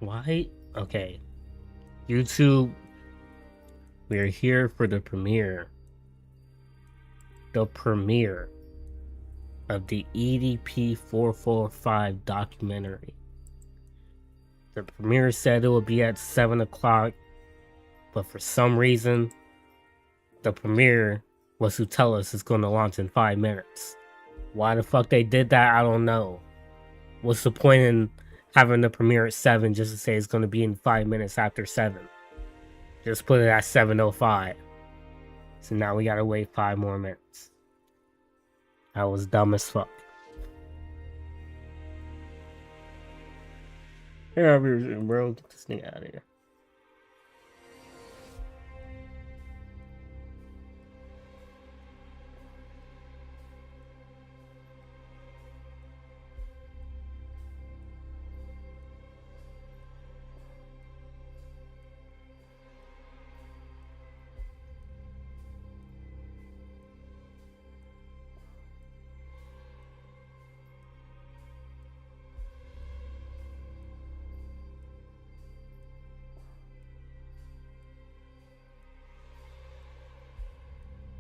Why? Okay. YouTube, we're here for the premiere. The premiere of the EDP445 documentary. The premiere said it would be at 7 o'clock, but for some reason, the premiere was to tell us it's going to launch in 5 minutes. Why the fuck they did that, I don't know. What's the point in having the premiere at 7 just to say it's going to be in 5 minutes after 7? Just put it at 7:05. So now we gotta wait 5 more minutes. That was dumb as fuck. Yeah, bro, get this thing out of here.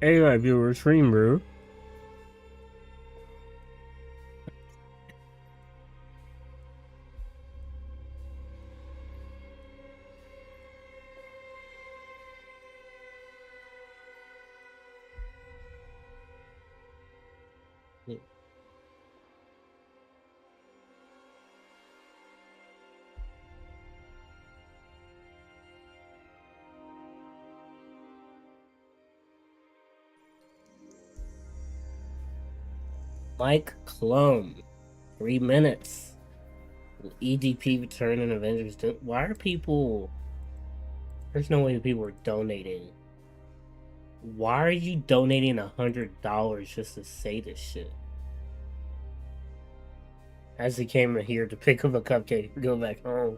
Hey, my viewers, stream, bro. Mike Clone, 3 minutes. EDP return and Avengers. Why are people? There's no way people are donating. Why are you donating $100 just to say this shit? As he came here to pick up a cupcake and go back home.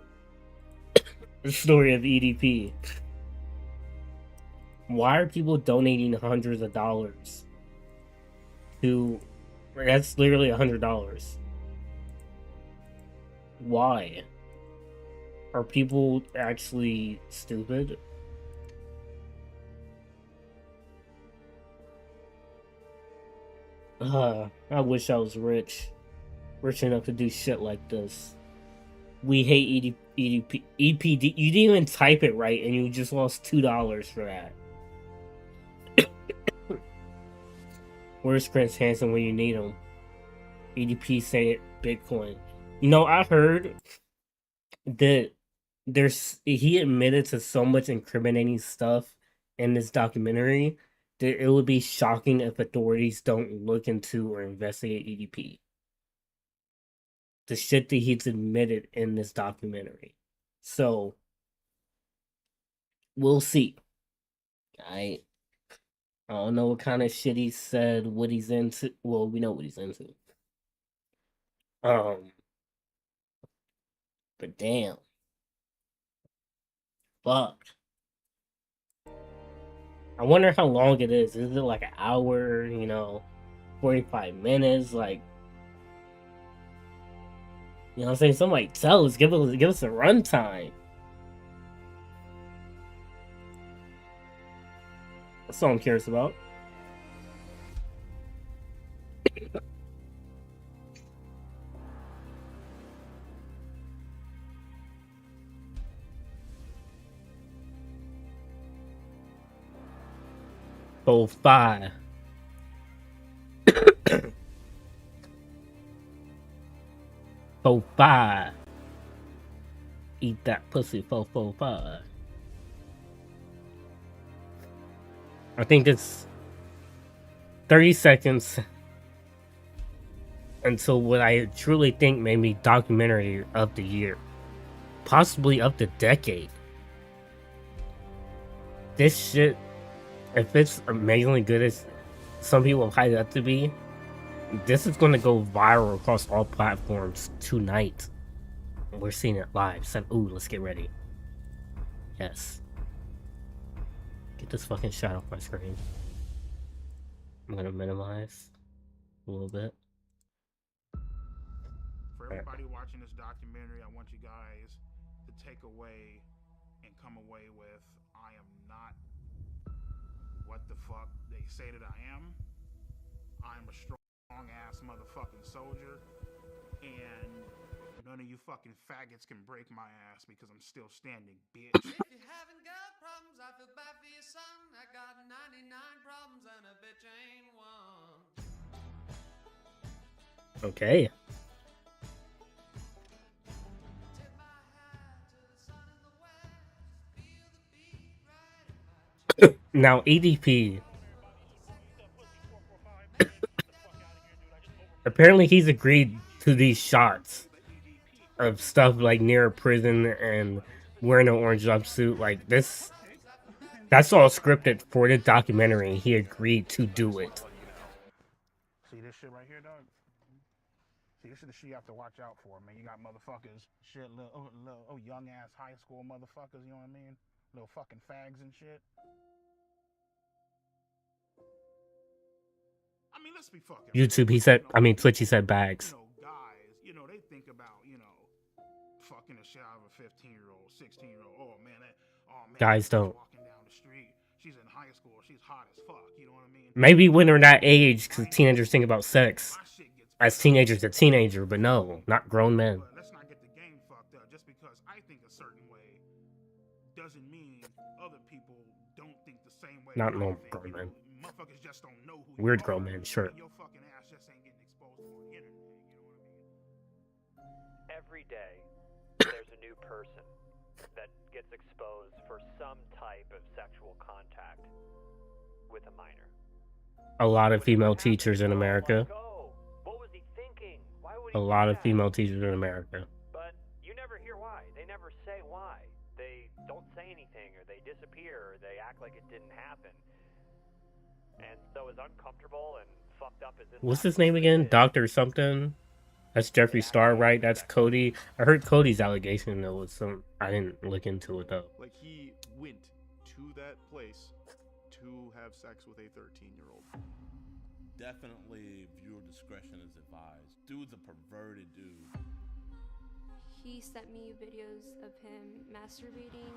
The story of EDP. Why are people donating hundreds of dollars to? That's literally $100. Why? Are people actually stupid? I wish I was rich enough to do shit like this. We hate EPD. You didn't even type it right, and you just lost $2 for that. Where's Chris Hansen when you need him? EDP say Bitcoin. You know, I heard that he admitted to so much incriminating stuff in this documentary that it would be shocking if authorities don't look into or investigate EDP. The shit that he's admitted in this documentary. So we'll see. I don't know what kind of shit he said, what he's into. Well, we know what he's into. But damn. Fuck. I wonder how long it is. Is it like an hour, 45 minutes? Like, you know what I'm saying? Somebody tell us, give us a runtime. That's all I'm curious about. Oh, 5. Oh, 5. Eat that pussy, 445. I think it's 30 seconds until what I truly think may be documentary of the year. Possibly of the decade. This shit, if it's amazingly good as some people hype it up to be, this is going to go viral across all platforms tonight. We're seeing it live. So, ooh, let's get ready. Yes. Get this fucking shot off my screen. I'm gonna minimize a little bit. For everybody watching this documentary, I want you guys to take away and come away with, I am not what the fuck they say that I am. I'm a strong ass motherfucking soldier, and none of you fucking faggots can break my ass because I'm still standing, bitch. If you haven't got problems, I feel bad for your son. I got 99 problems and a bitch ain't one. Okay. Now, EDP. Apparently, he's agreed to these shots of stuff like near a prison and wearing an orange jumpsuit. Like this, that's all scripted for the documentary. He agreed to do it. See this shit right here, dog? See, this is the shit you have to watch out for, man. You got motherfuckers, shit, little young ass high school motherfuckers, you know what I mean? Little fucking fags and shit. I mean, let's be fucking YouTube, he said, I mean, Twitch, he said bags. Guys, they think about, fucking the shit out of a 15-year-old, 16-year-old. Oh, man, Guys don't. Walking down the street. She's in high school. She's hot as fuck, you know what I mean? Maybe when they're that age, because teenagers think about sex. As teenagers, a teenager, but no, not grown men. But let's not get the game fucked up. Just because I think a certain way doesn't mean other people don't think the same way. Not normal grown men. Motherfuckers just don't know who weird grown men, sure. Your fucking ass just ain't getting exposed on the internet, you know what I mean? Every day, there's a new person that gets exposed for some type of sexual contact with a minor. A lot of female teachers in America. What was he thinking? Why would he a lot of female teachers in America. But you never hear why. They never say why. They don't say anything, or they disappear, or they act like it didn't happen. And so as uncomfortable and fucked up as this... What's his name again? Dr. something? That's Jeffree Star, right? That's Cody. I heard Cody's allegation, though, was some... I didn't look into it, though. Like, he went to that place to have sex with a 13-year-old. Definitely viewer discretion is advised. Dude's a perverted dude. He sent me videos of him masturbating.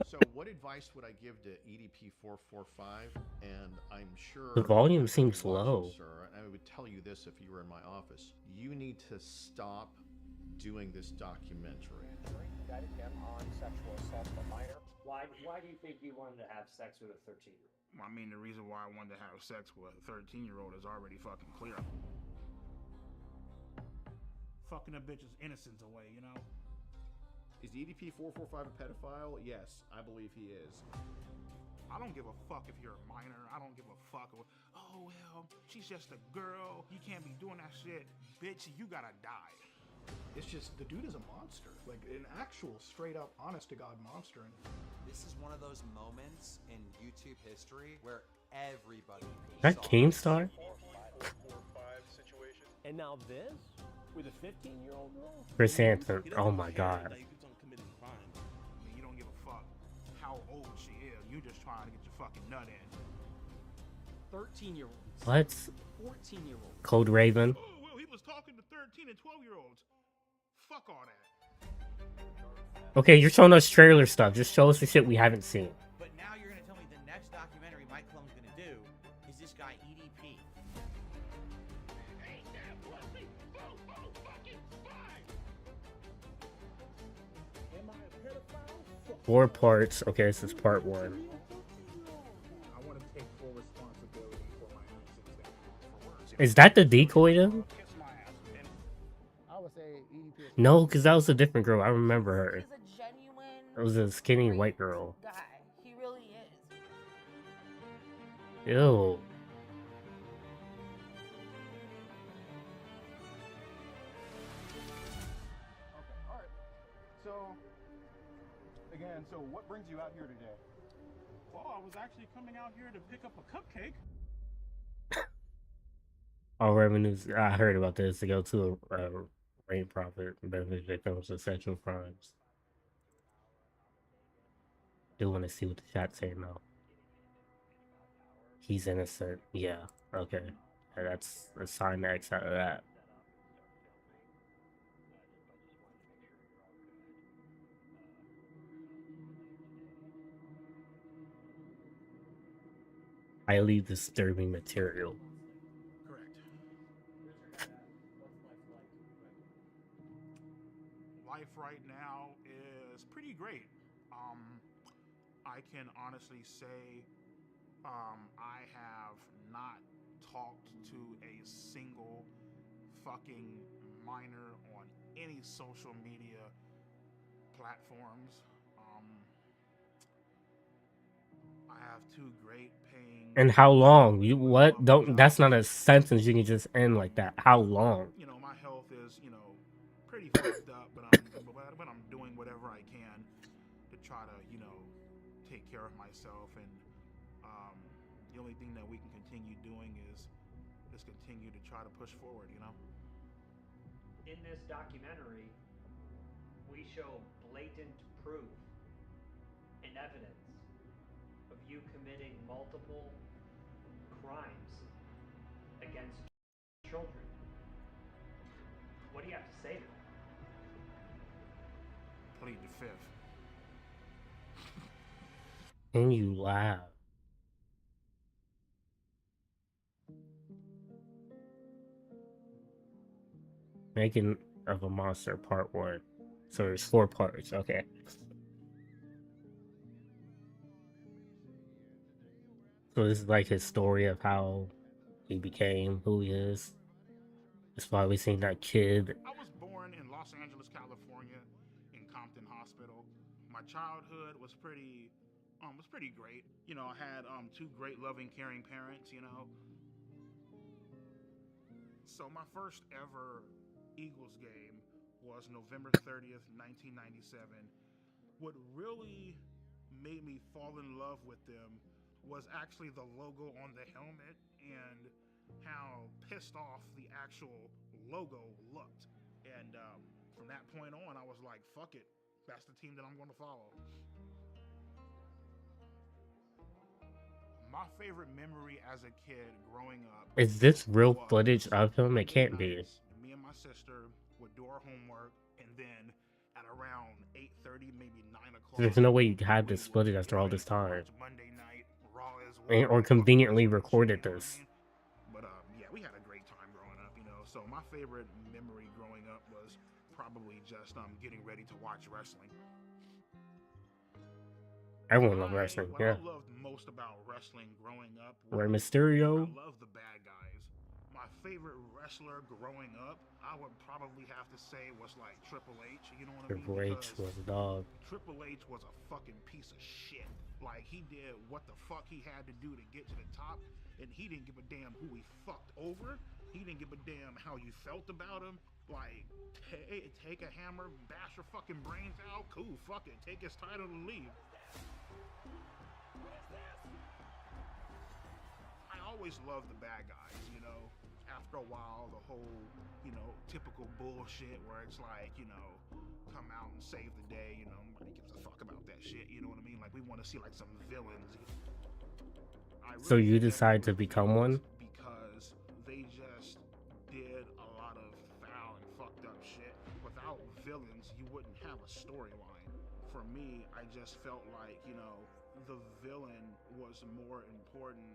So what advice would I give to EDP445? And I'm sure the volume seems low. Sir, and I would tell you this if you were in my office. You need to stop doing this documentary. Indicted him on sexual assault of a minor. Why do you think you wanted to have sex with a 13-year-old? I mean, the reason why I wanted to have sex with a 13-year-old is already fucking clear. Fucking a bitch's innocence away, you know? Is EDP445 a pedophile? Yes, I believe he is. I don't give a fuck if you're a minor. I don't give a fuck. Oh, well, she's just a girl. You can't be doing that shit. Bitch, you gotta die. It's just, the dude is a monster. Like, an actual, straight-up, honest-to-God monster. This is one of those moments in YouTube history where everybody... That Keemstar? And now this? With a 15-year-old girl? Chris Hansen. Oh my god. I mean, you don't give a fuck how old she is. You just trying to get your fucking nut in. 13-year-olds. What? 14-year-olds. Code Raven. Oh, well, he was talking to 13 and 12-year-olds. Fuck all that. Okay, you're showing us trailer stuff. Just show us the shit we haven't seen. But now you're gonna tell me the next documentary my clone's gonna do is this guy EDP. Am I a pedophile? 4 parts. Okay, this is part 1. I want to take full responsibility for my actions. Is that the decoy though? I would say EDP. No, because that was a different girl. I remember her. He's a genuine. It was a skinny white girl. Guy. He really is. Ew. Okay, alright. So, again, what brings you out here today? Well, I was actually coming out here to pick up a cupcake. All revenues. I heard about this to go to a rain profit benefit victims of sexual crimes. Do want to see what the chat's saying now. He's innocent. Yeah. Okay. That's a sign to X out of that. highly disturbing material. Correct. Life right now is pretty great. I can honestly say I have not talked to a single fucking minor on any social media platforms. I have two great paying. And how long? You what? Don't. That's not a sentence you can just end like that. How long? You know, my health is, you know, pretty fucked up, but I'm doing whatever I can to try to, you know, take care of myself. And the only thing that we can continue doing is continue to try to push forward. You know. In this documentary, we show blatant proof and evidence of you committing multiple crimes against children. What do you have to say to that? Plead the fifth. And you laugh. Making of a Monster Part 1. So there's 4 parts. Okay. So this is like his story of how he became who he is. That's why we seen that kid. I was born in Los Angeles, California, in Compton Hospital. My childhood was pretty great. You know, I had two great, loving, caring parents. You know. So my first ever Eagles game was November 30th, 1997. What really made me fall in love with them was actually the logo on the helmet and how pissed off the actual logo looked. And from that point on, I was like, fuck it. That's the team that I'm going to follow. My favorite memory as a kid growing up. Is this real footage of him? It can't be. Me and my sister would do our homework, and then at around 8:30, maybe 9 o'clock. There's no way you had this footage after all this time. Monday night, Raw as well. Or conveniently recorded this. But yeah, we had a great time growing up, you know. So my favorite memory growing up was probably just getting ready to watch wrestling. Everyone loved wrestling, yeah. What I loved most about wrestling growing up Rey Mysterio. I love the bad guys. My favorite wrestler growing up, I would probably have to say was like Triple H. You know what I mean? Triple H was a dog. Triple H was a fucking piece of shit. Like, he did what the fuck he had to do to get to the top, and he didn't give a damn who he fucked over. He didn't give a damn how you felt about him. Like, take a hammer, bash your fucking brains out. Cool, fuck it. Take his title and leave. I always loved the bad guys, you know. After a while, the whole, you know, typical bullshit where it's like, you know, come out and save the day, you know, nobody gives a fuck about that shit, you know what I mean? Like, we want to see, like, some villains. So you decide to become one? Because they just did a lot of foul and fucked up shit. Without villains, you wouldn't have a storyline. For me, I just felt like, you know, the villain was more important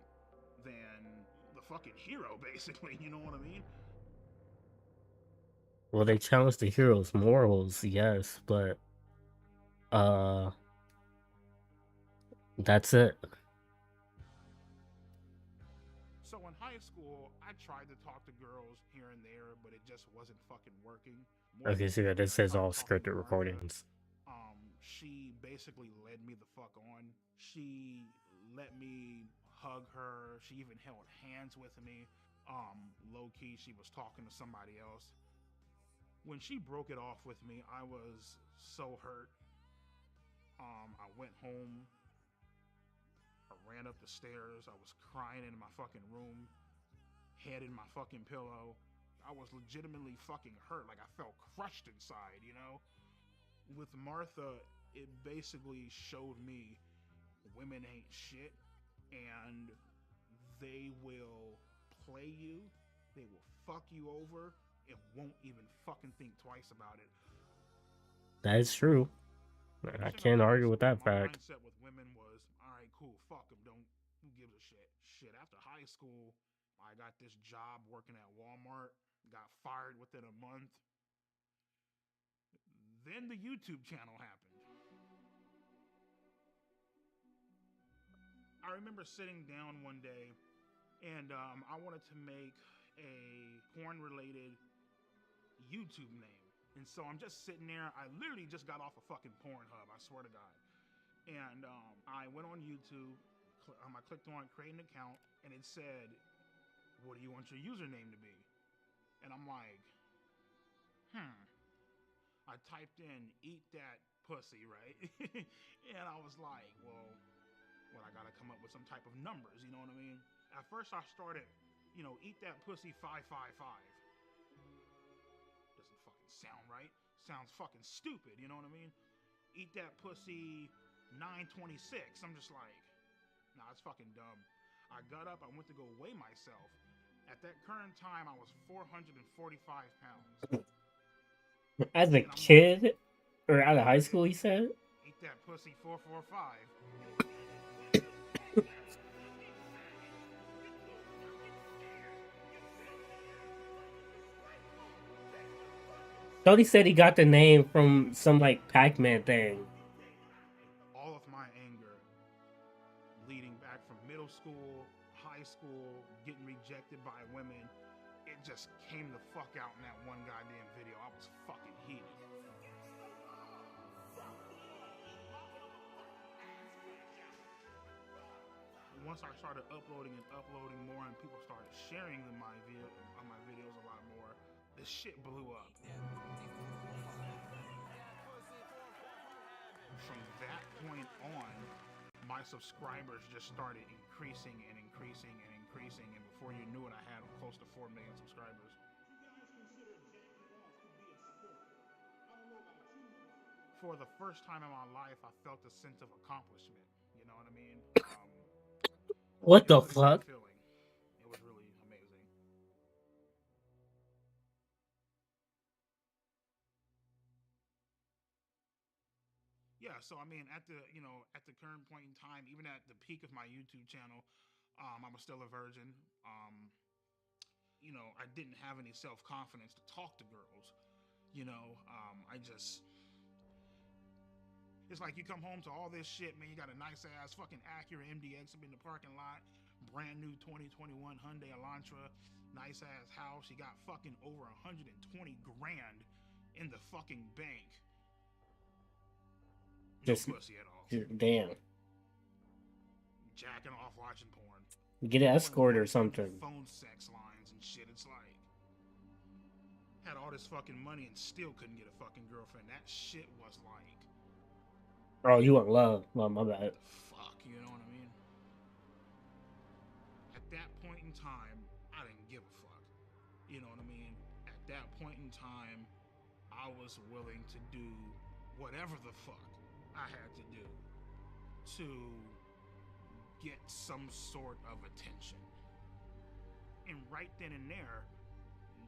than the fucking hero, basically, you know what I mean? Well, they challenged the hero's morals, yes, but that's it. So in high school, I tried to talk to girls here and there, but it just wasn't fucking working. Okay, so yeah, this says all scripted recordings. She basically led me the fuck on. She let me hug her. She even held hands with me. Low key, she was talking to somebody else. When she broke it off with me, I was so hurt. I went home. I ran up the stairs. I was crying in my fucking room, head in my fucking pillow. I was legitimately fucking hurt. Like, I felt crushed inside, you know? With Martha, it basically showed me women ain't shit, and they will play you, they will fuck you over, and won't even fucking think twice about it. That is true. I can't argue with that My fact. mindset with women was, all right, cool, fuck them, Who gives a shit? Shit, after high school, I got this job working at Walmart, got fired within a month. Then the YouTube channel happened. I remember sitting down one day and I wanted to make a porn-related YouTube name. And so I'm just sitting there. I literally just got off a fucking Pornhub, I swear to God. And I went on YouTube. I clicked on create an account, and it said, what do you want your username to be? And I'm like, I typed in eat that pussy, right? And I was like, well, I gotta come up with some type of numbers, you know what I mean? At first I started, eat that pussy 555. Doesn't fucking sound right. Sounds fucking stupid, you know what I mean? Eat that pussy 926. I'm just like, nah, it's fucking dumb. I got up, I went to go weigh myself. At that current time, I was 445 pounds. As a kid, or out of high school, he said? Eat that pussy 445. Thought he said he got the name from some like Pac-Man thing. All of my anger, leading back from middle school, high school, getting rejected by women, it just came the fuck out in that one goddamn video. I was fucking heated. Once I started uploading more, and people started sharing my videos a lot more, the shit blew up. From that point on, my subscribers just started increasing and increasing and increasing, and before you knew it, I had close to 4 million subscribers. For the first time in my life, I felt a sense of accomplishment. You know what I mean? What the fuck? Feeling. It was really amazing. Yeah, so I mean, at the current point in time, even at the peak of my YouTube channel, I was still a virgin. I didn't have any self-confidence to talk to girls. It's like you come home to all this shit, man. You got a nice ass fucking Acura MDX up in the parking lot, brand new 2021 Hyundai Elantra, nice ass house. You got fucking over 120 grand in the fucking bank. No pussy at all. Damn. Jacking off, watching porn. Get an escort or something. Phone sex lines and shit. It's like, had all this fucking money and still couldn't get a fucking girlfriend. That shit was like, oh, you want love? Well, my bad. Fuck, you know what I mean? At that point in time, I didn't give a fuck. You know what I mean? At that point in time, I was willing to do whatever the fuck I had to do to get some sort of attention. And right then and there,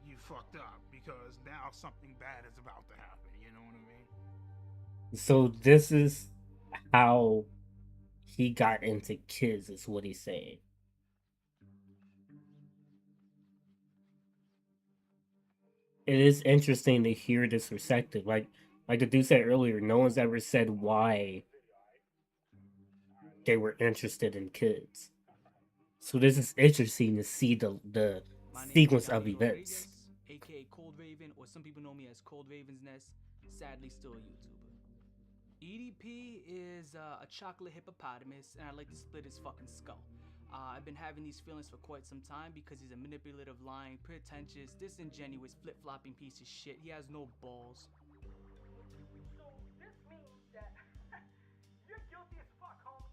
you fucked up, because now something bad is about to happen. You know what I mean? So this is how he got into kids, is what he's saying. It is interesting to hear this perspective. Like the dude said earlier, no one's ever said why they were interested in kids. So this is interesting to see the sequence of events. AKA Cold Raven, or some people know me as Cold Raven's Nest, sadly still a YouTuber. EDP is a chocolate hippopotamus, and I'd like to split his fucking skull. I've been having these feelings for quite some time because he's a manipulative, lying, pretentious, disingenuous, flip-flopping piece of shit. He has no balls. So this means that you're guilty as fuck, homie.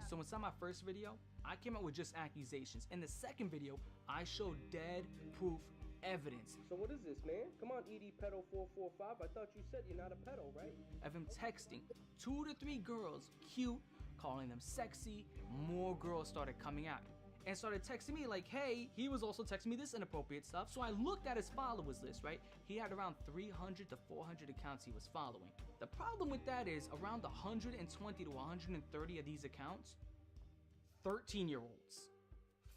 So inside my first video, I came out with just accusations. In the second video, I showed dead proof evidence. So what is this, man? Come on, EDP445. I thought you said you're not a pedo, right? Of him texting 2 to 3 girls, cute, calling them sexy. More girls started coming out and started texting me like, hey, he was also texting me this inappropriate stuff. So I looked at his followers list, right? He had around 300 to 400 accounts he was following. The problem with that is around 120 to 130 of these accounts 13-year-olds,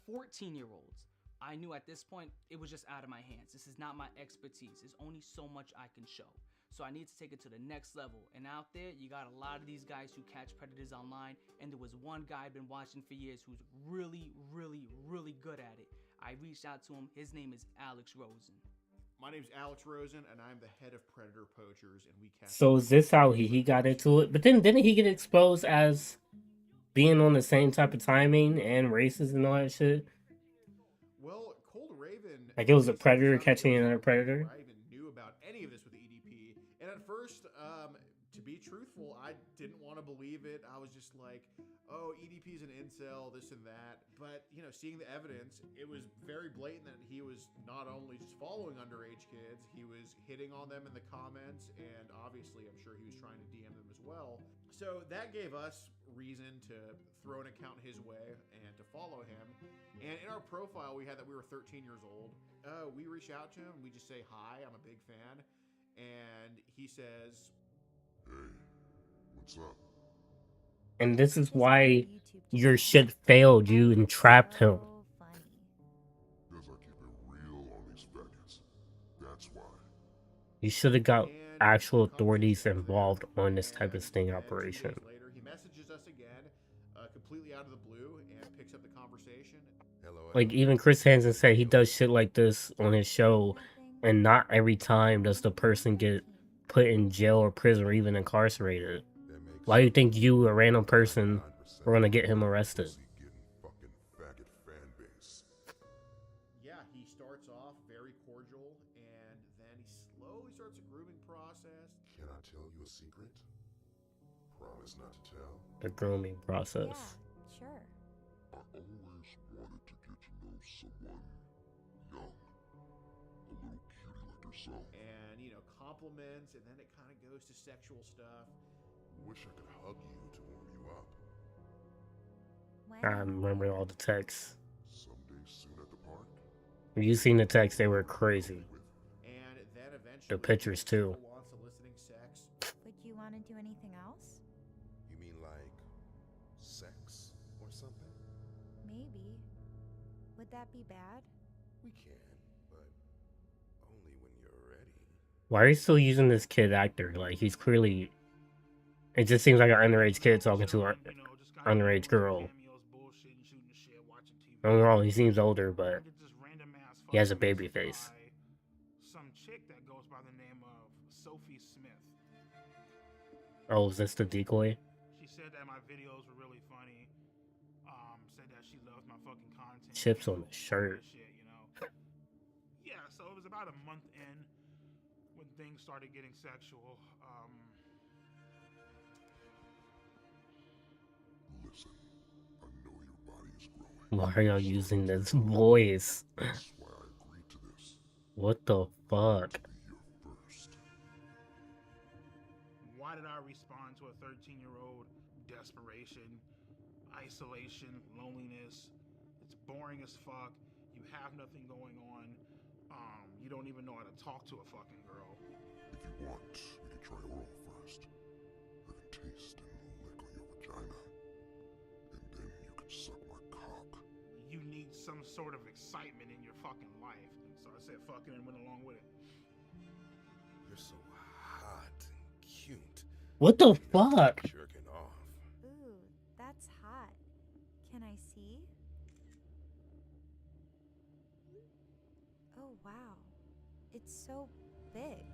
14-year-olds. I knew at this point it was just out of my hands. This is not my expertise. There's only so much I can show. So I need to take it to the next level. And out there, you got a lot of these guys who catch predators online. And there was one guy I've been watching for years who's really, really, really good at it. I reached out to him. His name is Alex Rosen. My name's Alex Rosen, and I'm the head of Predator Poachers, and we catch. So is this how he got into it? But then didn't he get exposed as being on the same type of timing and races and all that shit? Well, Cold Raven. Like it was a predator catching another predator. I even knew about any of this with the EDP, and at first, to be truthful, I didn't want to believe it. I was just like, "Oh, EDP's an incel, this and that." But you know, seeing the evidence, it was very blatant that he was not only just following underage kids, he was hitting on them in the comments, and obviously, I'm sure he was trying to DM them as well. So that gave us reason to throw an account his way and to follow him. And in our profile, we had that we were 13 years old. We reach out to him. We just say, "Hi, I'm a big fan." And he says, "Hey, what's up?" And this is why your shit failed. You entrapped him. Because I keep it real on these faggots. That's why. You should have got actual authorities involved on this type of sting operation. Later, he messages us again, completely out of the blue, and picks up the conversation. Like, even Chris Hansen said he does shit like this on his show, and not every time does the person get put in jail or prison or even incarcerated. Why do you think you, a random person, were gonna get him arrested? Yeah, he starts off very cordial, and then he slowly starts a grooming process. Can I tell you a secret? Promise not to tell. The grooming process. Yeah, sure. I always wanted to get to know someone young, a little cutie like yourself. And, you know, compliments, and then it kind of goes to sexual stuff. Wish I could hug you to warm you up. I remember all the texts. Someday soon at the park. If you seen the texts, they were crazy. And then eventually, the pictures too. Soliciting sex. Would you want to do anything else? You mean like sex or something? Maybe. Would that be bad? We can, but only when you're ready. Why are you still using this kid actor? Like, he's clearly... It just seems like an underage kid talking to an underage girl. Don't get me wrong, he seems older, but he has a baby face. Some chick that goes by the name of Sophie Smith. Oh, is this the decoy? She said that my videos were really funny. Said that she loves my fucking content. Chips on the shirt. Shit, you know. Yeah, so it was about a month in when things started getting sexual. Listen, I know your body is growing. Why are y'all using this voice? That's why I agreed to this. What the fuck? Why did I respond to a 13-year-old? Desperation, isolation, loneliness. It's boring as fuck. You have nothing going on. You don't even know how to talk to a fucking girl. If you want, we can try oral first. I can taste and lick on your vagina. And then you can suck my cock. You need some sort of excitement in your fucking life. And so I said fucking and went along with it. You're so hot and cute. What the fuck? Jerking off. Ooh, that's hot. Can I see? Oh, wow. It's so big.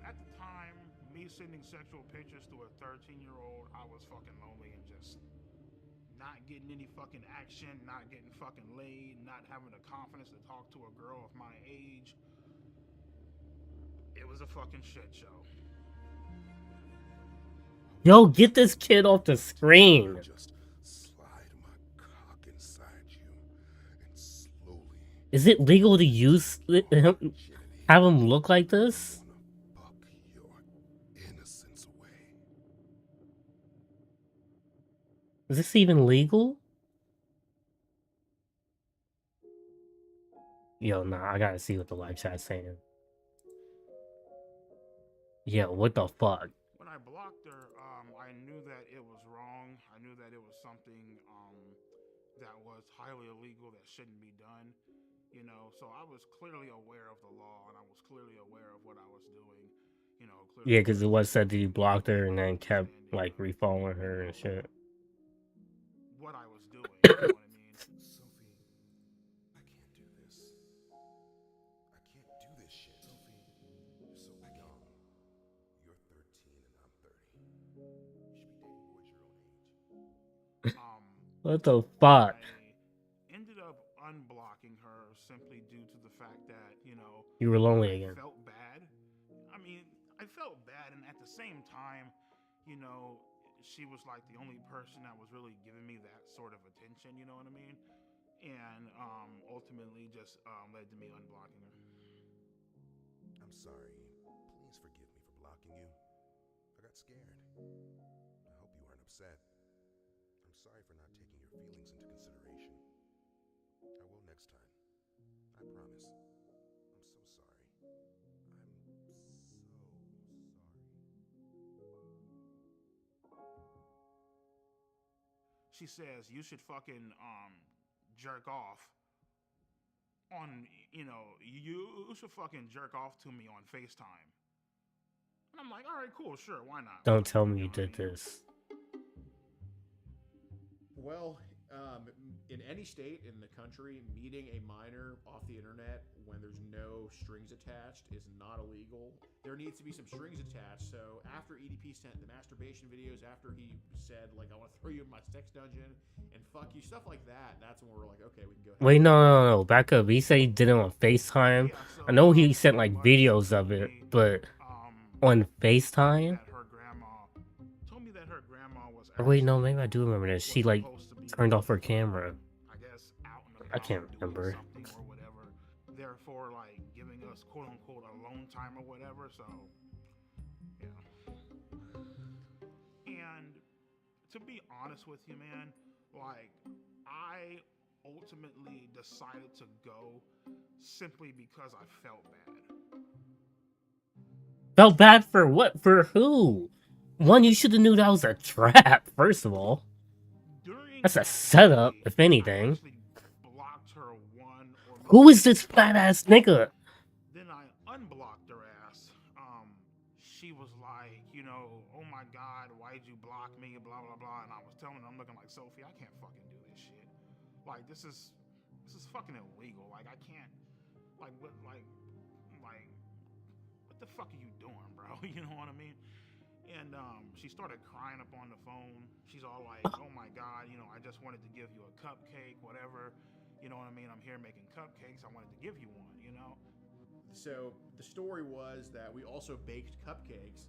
At the time, me sending sexual pictures to a 13-year-old, I was fucking lonely and just not getting any fucking action, not getting fucking laid, not having the confidence to talk to a girl of my age. It was a fucking shit show. Yo, get this kid off the screen. Just slide my cock inside you and slowly. Is it legal to use him? Have him look like this? Fuck your innocence away. Is this even legal? Yo, nah, I gotta see what the live chat's saying. Yo, what the fuck? When I I blocked her, I knew that it was wrong. I knew that it was something that was highly illegal that shouldn't be done. You know, so I was clearly aware of the law, and I was clearly aware of what I was doing. You know, clearly Yeah, because it was said that you blocked her and then kept like refollowing her and shit. what I was doing. You know what I mean? Sophie, I can't do this. I can't do this shit. Sophie, you're so young. You're 13 and I'm 30. You should be dating boys your own age. What the fuck? I ended up unblocking her simply due to the fact that, you know, You were lonely I again. felt bad. I mean, I felt bad, and at the same time, you know, she was like the only person that was really giving me that sort of attention, you know what I mean? And ultimately just led to me unblocking her. I'm sorry. Please forgive me for blocking you. I got scared. I hope you aren't upset. I'm sorry for not taking your feelings into consideration. I will next time. I promise. I'm so sorry. I'm so sorry. She says you should fucking jerk off on, you know, you should fucking jerk off to me on FaceTime. And I'm like, all right, cool, sure, why not? Don't tell me you did this. Well, in any state in the country, meeting a minor off the internet when there's no strings attached is not illegal. There needs to be some strings attached. So after EDP sent the masturbation videos, after he said, like, I want to throw you in my sex dungeon and fuck you, stuff like that, that's when we're like, okay, we can go ahead. Wait, no. Back up. He said he did it on FaceTime. I know he sent like videos of it, but on FaceTime? Told me that her grandma was Or wait, no, maybe I do remember this. She like turned off her camera. I guess out and about I can't remember. something or whatever. Therefore, like giving us quote unquote alone time or whatever. So, yeah. And to be honest with you, man, like I ultimately decided to go simply because I felt bad. Felt bad for what? For who? One, you should have knew that was a trap, first of all. That's a setup, if anything. Who is this badass nigga? Then I unblocked her ass. She was like, you know, oh my god, why'd you block me, blah blah blah. And I was telling her, I'm looking like, Sophie, I can't fucking do this shit. Like this is fucking illegal. Like I can't, like what the fuck are you doing, bro? You know what I mean? And she started crying up on the phone. She's all like, oh my god, you know, I just wanted to give you a cupcake, whatever. You know what I mean? I'm here making cupcakes. I wanted to give you one, you know? So the story was that we also baked cupcakes.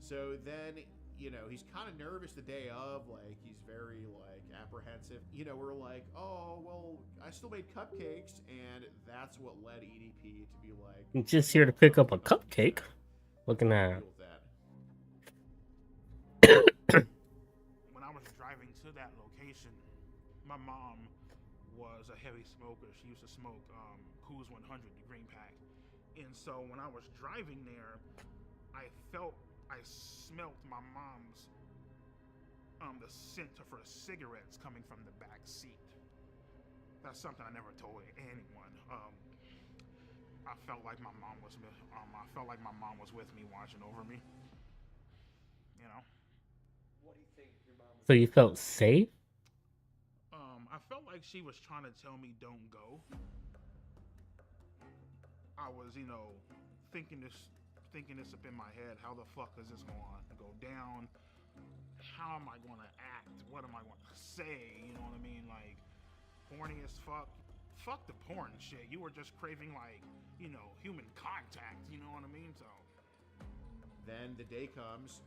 So then, you know, he's kind of nervous the day of, like, he's very, like, apprehensive. You know, we're like, oh, well, I still made cupcakes, and that's what led EDP to be like... I'm just here to pick up a cupcake. Looking at... When I was driving to that location, my mom was a heavy smoker. She used to smoke Coors 100, the green pack. And so when I was driving there, I smelt my mom's the scent of her cigarettes coming from the back seat. That's something I never told anyone. I felt like my mom was with me, watching over me. You know. What do you think your mom? So you felt safe? I felt like she was trying to tell me don't go. I was, you know, thinking this up in my head. How the fuck is this going to go down? How am I going to act? What am I going to say? You know what I mean? Like, horny as fuck. Fuck the porn shit. You were just craving, like, you know, human contact. You know what I mean? So. Then the day comes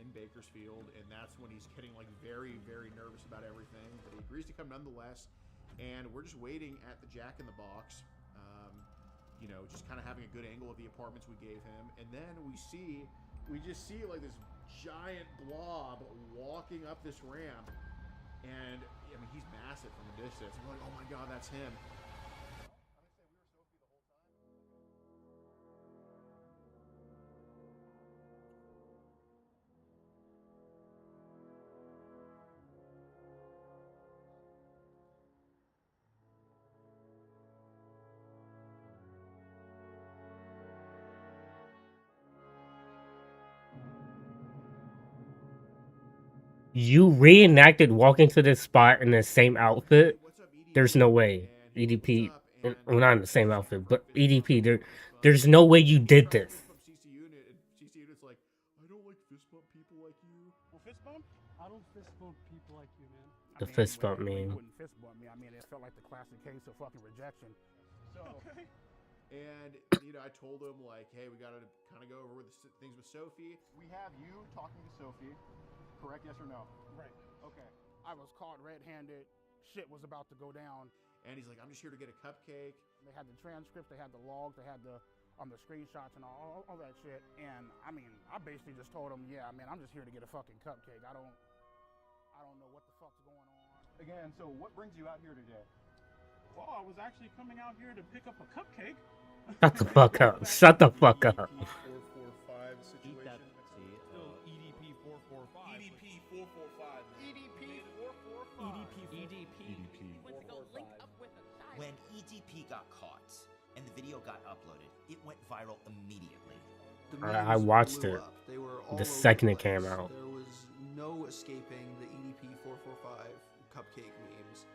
in Bakersfield, and that's when he's getting, like, very, very nervous about everything. But he agrees to come nonetheless. And we're just waiting at the Jack in the Box. You know, just kind of having a good angle of the apartments we gave him. And then we just see like this giant blob walking up this ramp. And, I mean, he's massive from a distance. We're like, oh my god, that's him. You reenacted walking to this spot in the same outfit. There's no way. EDP, well, not in the same outfit, but EDP, there's no way you did this. CC Unit's like, I don't like fist bump people like you. Well, fist bump? I don't fist bump people like you, man. The fist bump You meme. wouldn't fist bump me. I mean, it felt like the classic case of fucking rejection. So, And, you know, I told him, like, hey, we got to kind of go over with things with Sophie. We have you talking to Sophie, correct? Yes or no? right. Okay. I was caught red-handed. Shit was about to go down. And he's like, I'm just here to get a cupcake. They had the transcripts, they had the logs, they had the screenshots and all that shit. And I mean, I basically just told them, yeah, man, I'm just here to get a fucking cupcake. I don't know what the fuck's going on. Again, so what brings you out here today? Well, I was actually coming out here to pick up a cupcake. Shut the fuck up. Shut the fuck up. EDP445 situation. EDP445. EDP445. When EDP got caught and the video got uploaded, it went viral immediately. I watched it the second it came out. There was no escaping the EDP445 cupcake memes.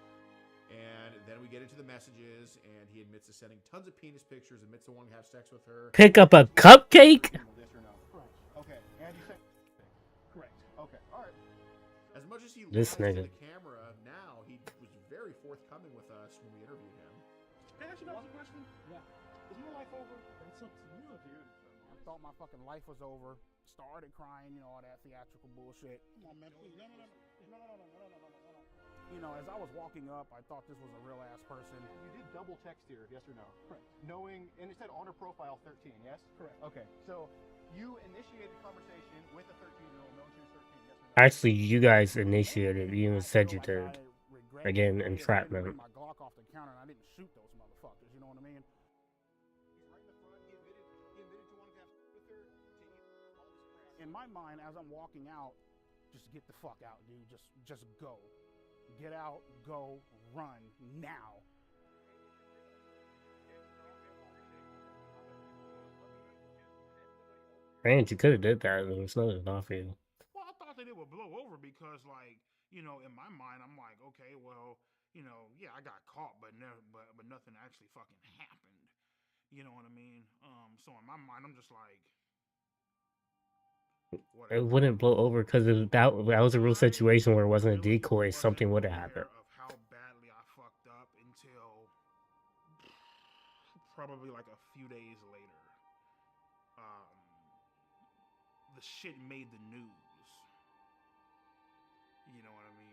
And then we get into the messages, and he admits to sending tons of penis pictures, admits to wanting to have sex with her. Pick up a cupcake? Yes or no? Correct. Okay. And you said correct. Okay. All right. As much as he This lies to nigga. the camera, now he was very forthcoming with us when we interviewed him. Can I ask you guys a question? Yeah. Is my life over? It's up to you. I thought my fucking life was over. Started crying, you know, all that theatrical bullshit. Come on, man. Please. No. You know, as I was walking up, I thought this was a real ass person. You did double text here, yes or no? Correct. Knowing, and it said on her profile 13, yes? Correct. Okay, so you initiated the conversation with a 13-year-old, knowing she was 13, yes or no? Actually, you guys initiated it. You even said you did. Again, I entrapment. took my Glock off the counter and I didn't shoot those motherfuckers. You know what I mean? He's right in the front. He admitted to wanting to have sex with her, taking all this crap. In my mind, as I'm walking out, just get the fuck out, dude. Just go. Get out, go, run, now. Man, you could have did that. There was nothing off you. Well, I thought that it would blow over because, like, you know, in my mind, I'm like, okay, well, you know, yeah, I got caught, but nothing actually fucking happened. You know what I mean? So in my mind, I'm just like, It wouldn't blow over because that was a real situation where it wasn't a decoy. Something would have happened. of how badly I fucked up until probably like a few days later. The shit made the news. You know what I mean?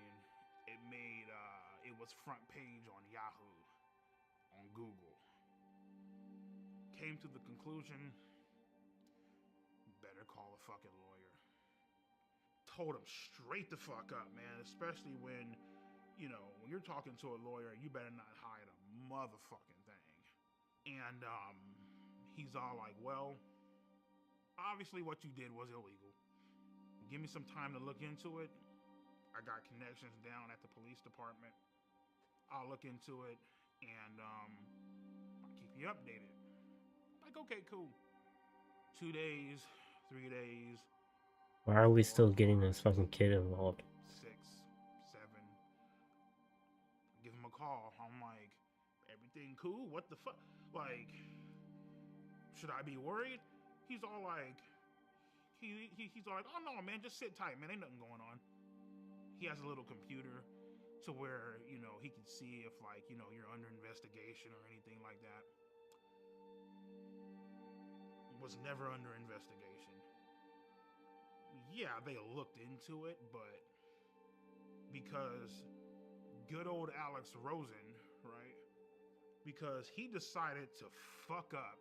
It was front page on Yahoo, on Google. Came to the conclusion, better call a fucking lawyer. Told him straight the fuck up, man. Especially when, you know, when you're talking to a lawyer, you better not hide a motherfucking thing. And he's all like, well, obviously what you did was illegal. Give me some time to look into it. I got connections down at the police department. I'll look into it and I'll keep you updated. Like, okay, cool. 2 days, 3 days. Why are we still getting this fucking kid involved? 6, 7. Give him a call. I'm like, everything cool? What the fuck? Like, should I be worried? He's all like, he's all like, oh no, man, just sit tight, man. Ain't nothing going on. He has a little computer to where, you know, he can see if, like, you know, you're under investigation or anything like that. Was never under investigation. Yeah, they looked into it, but because good old Alex Rosen, right? Because he decided to fuck up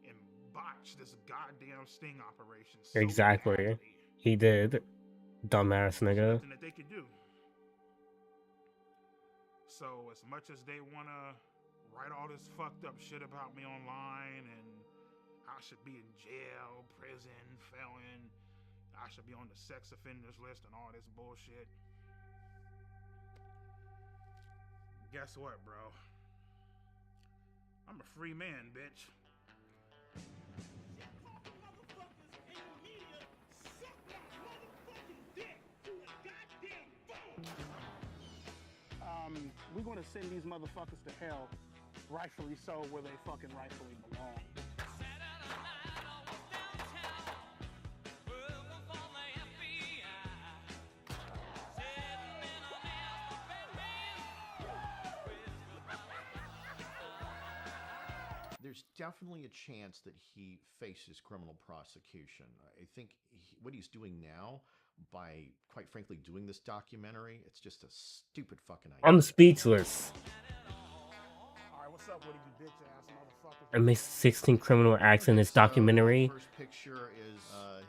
and botch this goddamn sting operation. So Exactly. badly, He did. Dumbass nigga. nothing that they could do. So as much as they want to write all this fucked up shit about me online and I should be in jail, prison, felon, I should be on the sex offenders list and all this bullshit. Guess what, bro? I'm a free man, bitch. we're gonna send these motherfuckers to hell, rightfully so, where they fucking rightfully belong. There's definitely a chance that he faces criminal prosecution. I think what he's doing now, by quite frankly doing this documentary, it's just a stupid fucking idea. I'm speechless. Alright, what's up with you bitch ass motherfuckers? I missed 16 criminal acts in this documentary. The first picture is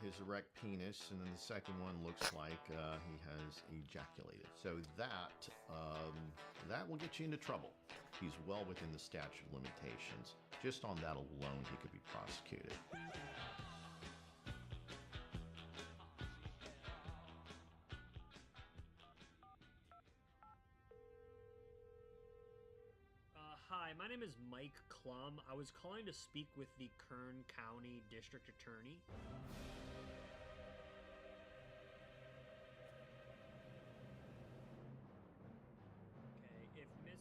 his erect penis, and then the second one looks like he has ejaculated. So that will get you into trouble. He's well within the statute of limitations. Just on that alone, he could be prosecuted. Hi, my name is Mike Klum. I was calling to speak with the Kern County District Attorney. Okay, if Miss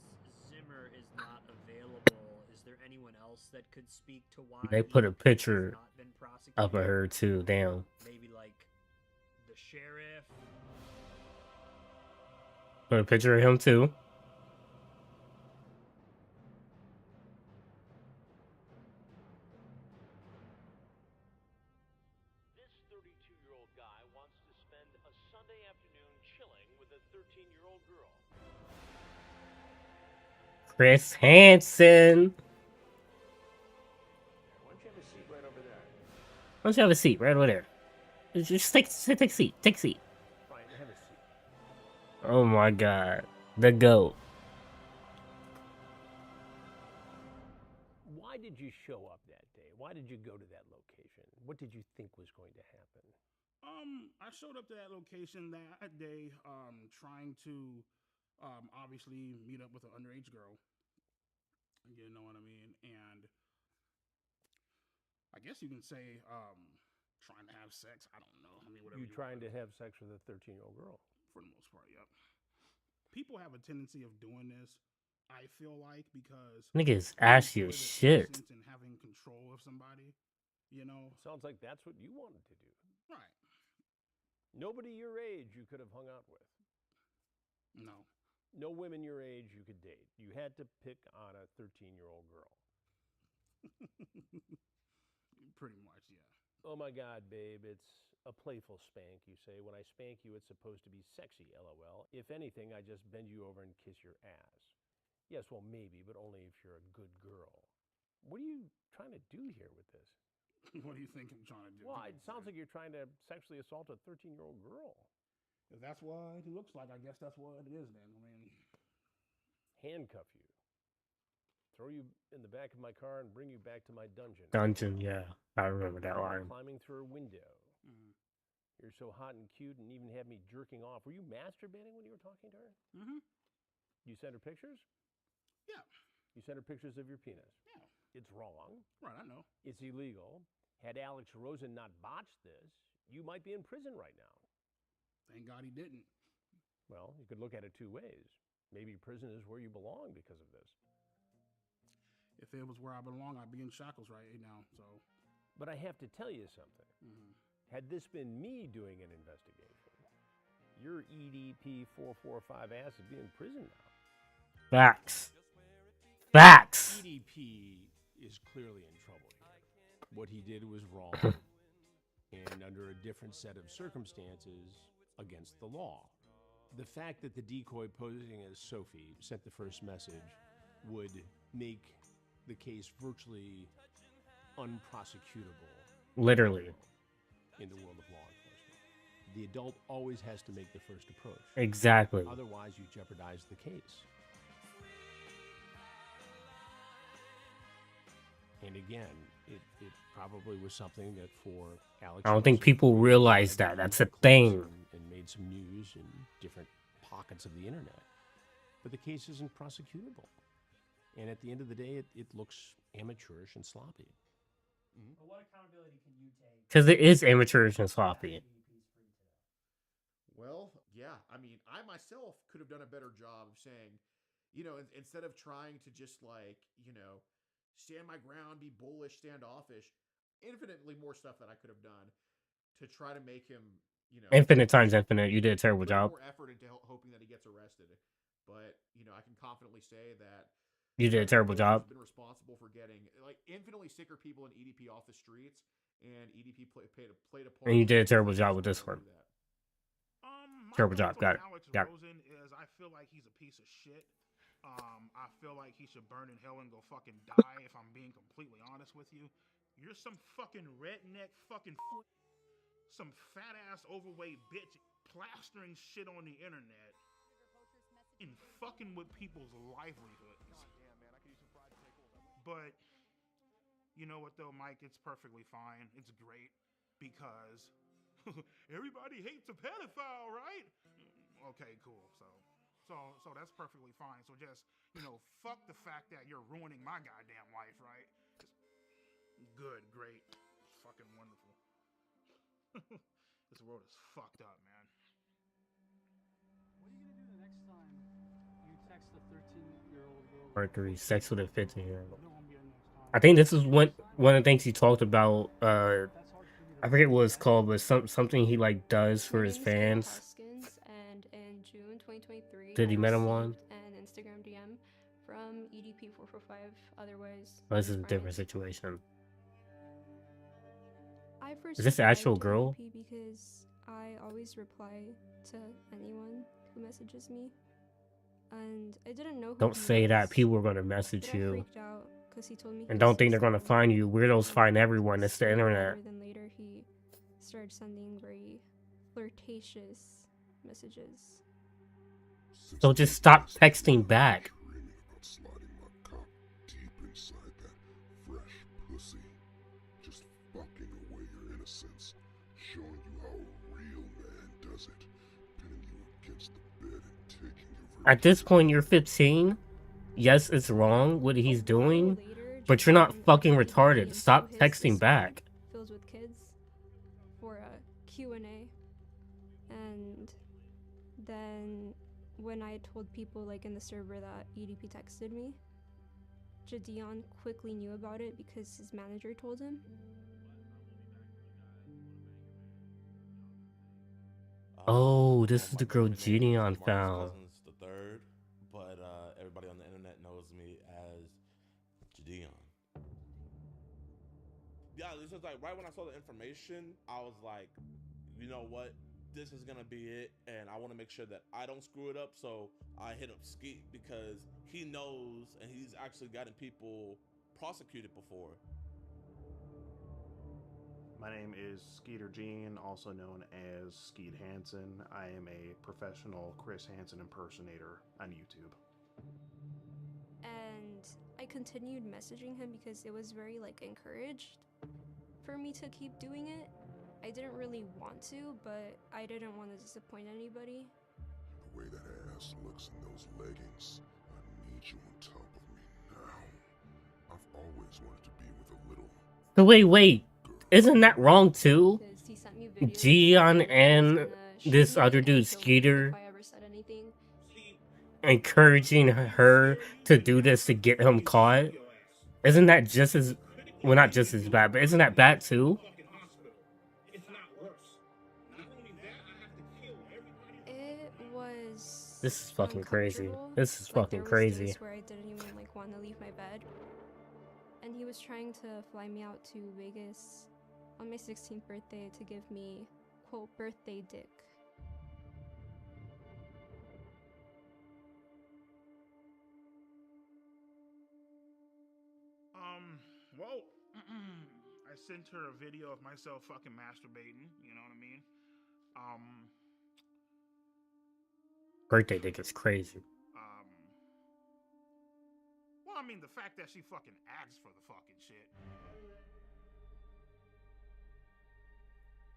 Zimmer is not available, is there anyone else that could speak to why They put a EDP has picture not been prosecuted? up of her too. Damn. Maybe like the sheriff. Put a picture of him too. This 32-year-old guy wants to spend a Sunday afternoon chilling with a 13-year-old girl. Chris Hansen. Why don't you have a seat right over there? Why don't you have a seat right over there? Just take a seat. Take a seat. Fine, have a seat. Oh my god. The GOAT. Why did you show up that day? Why did you go to that location? What did you think was going to happen? I showed up to that location that day, trying to obviously meet up with an underage girl. You know what I mean? And I guess you can say trying to have sex. I don't know. I mean, whatever. You trying to have sex with a 13-year-old girl? For the most part, yep. People have a tendency of doing this, I feel like, because Niggas ask you shit. and having control of somebody, you know. Sounds like that's what you wanted to do. Right. Nobody your age you could have hung out with. No. No women your age you could date. You had to pick on a 13-year-old girl. Pretty much, yeah. Oh my God, babe, it's a playful spank, you say. When I spank you, it's supposed to be sexy, LOL. If anything, I just bend you over and kiss your ass. Yes, well, maybe, but only if you're a good girl. What are you trying to do here with this? What do you think I'm trying to do? Well, it sounds like you're trying to sexually assault a 13-year-old girl. If that's what it looks like, I guess that's what it is then. I mean, handcuff you, throw you in the back of my car, and bring you back to my dungeon. Dungeon, yeah. I remember that line. Climbing through a window. You're so hot and cute, and even had me jerking off. Were you masturbating when you were talking to her? Mm-hmm. You sent her pictures? Yeah. You sent her pictures of your penis? Yeah. It's wrong. Right, I know. It's illegal. Had Alex Rosen not botched this, you might be in prison right now. Thank God he didn't. Well, you could look at it two ways. Maybe prison is where you belong because of this. If it was where I belong, I'd be in shackles right now. So, but I have to tell you something. Had this been me doing an investigation, your EDP445 ass would be in prison now. Facts. Facts. EDP is clearly in trouble here. What he did was wrong, and under a different set of circumstances, against the law. The fact that the decoy posing as Sophie sent the first message would make the case virtually unprosecutable. Literally. In the world of law enforcement. The adult always has to make the first approach. Exactly. Otherwise, you jeopardize the case. And again, it probably was something that for Alex... I don't think people realize that. That's a thing. And made some news in different pockets of the internet. But the case isn't prosecutable. And at the end of the day, it looks amateurish and sloppy. But what accountability can you take? Because it is amateurish and sloppy. Well, yeah, I mean, I myself could have done a better job of saying, instead of trying to just like, stand my ground, be bullish, standoffish, infinitely more stuff that I could have done to try to make him, Infinite times infinite. You did a terrible put job. more effort into hoping that he gets arrested. But, I can confidently say that You did a terrible job. has been responsible for getting like infinitely sicker people in EDP off the streets, and EDP played a part. And you did a terrible job with this one. Terrible job. Got it. Got it. Rosen is, I feel like he's a piece of shit. I feel like he should burn in hell and go fucking die. If I'm being completely honest with you, you're some fucking redneck some fat ass overweight bitch plastering shit on the internet and fucking with people's livelihoods. But you know what though, Mike? It's perfectly fine. It's great because everybody hates a pedophile, right? Okay, cool. So that's perfectly fine. So just, fuck the fact that you're ruining my goddamn life, right? Good, great, fucking wonderful. This world is fucked up, man. What are you gonna do the next time you text a 13-year-old girl? Part 3, sex with a 15-year-old. I think this is one of the things he talked about. I forget what it's called, but something he like does for his fans. And in June 2023, Did he met him on? An Instagram DM from EDP445. Otherwise, Oh, this is a different situation. I first Is this the actual replied to girl? EDP because I always reply to anyone who messages me, and I didn't know who Don't he say was, that. People are gonna message but I you. freaked out because he told me he And was don't think they're gonna 16. find you. Weirdos find everyone. It's the internet. Then later he started sending very flirtatious messages. So just stop texting back. Sliding my cock deep inside that fresh pussy. Just fucking away your innocence. Showing you how a real man does it. Pinning you against the bed and taking your At this point, you're 15. Yes, it's wrong what he's doing, but you're not fucking retarded. Stop texting back. Filled with kids for a Q&A. And then when I told people like in the server that EDP texted me, Jadion quickly knew about it because his manager told him. Oh, this is the girl Gideon found. Cousin's the third, but everybody on the internet knows me as Gideon. Yeah, this is like right when I saw the information, I was like, you know what? This is gonna be it, and I want to make sure that I don't screw it up. So I hit up Skeet because he knows, and he's actually gotten people prosecuted before. My name is Skeeter Gene, also known as Skeet Hansen. I am a professional Chris Hansen impersonator on YouTube. And I continued messaging him because it was very like encouraged for me to keep doing it. I didn't really want to, but I didn't want to disappoint anybody. The way that ass looks in those leggings, I need you on top of me now. I've always wanted to be with a little. So wait. Isn't that wrong too? Gideon and this other dude, Skeeter, encouraging her to do this to get him caught. Isn't that just as, well, not just as bad, but isn't that bad too? It was. This is fucking crazy. This is fucking crazy. Where I didn't even like want to leave my bed, and he was trying to fly me out to Vegas on my 16th birthday to give me, quote, birthday dick. Well, I sent her a video of myself fucking masturbating, you know what I mean? Birthday dick is crazy. Well, I mean, the fact that she fucking asked for the fucking shit.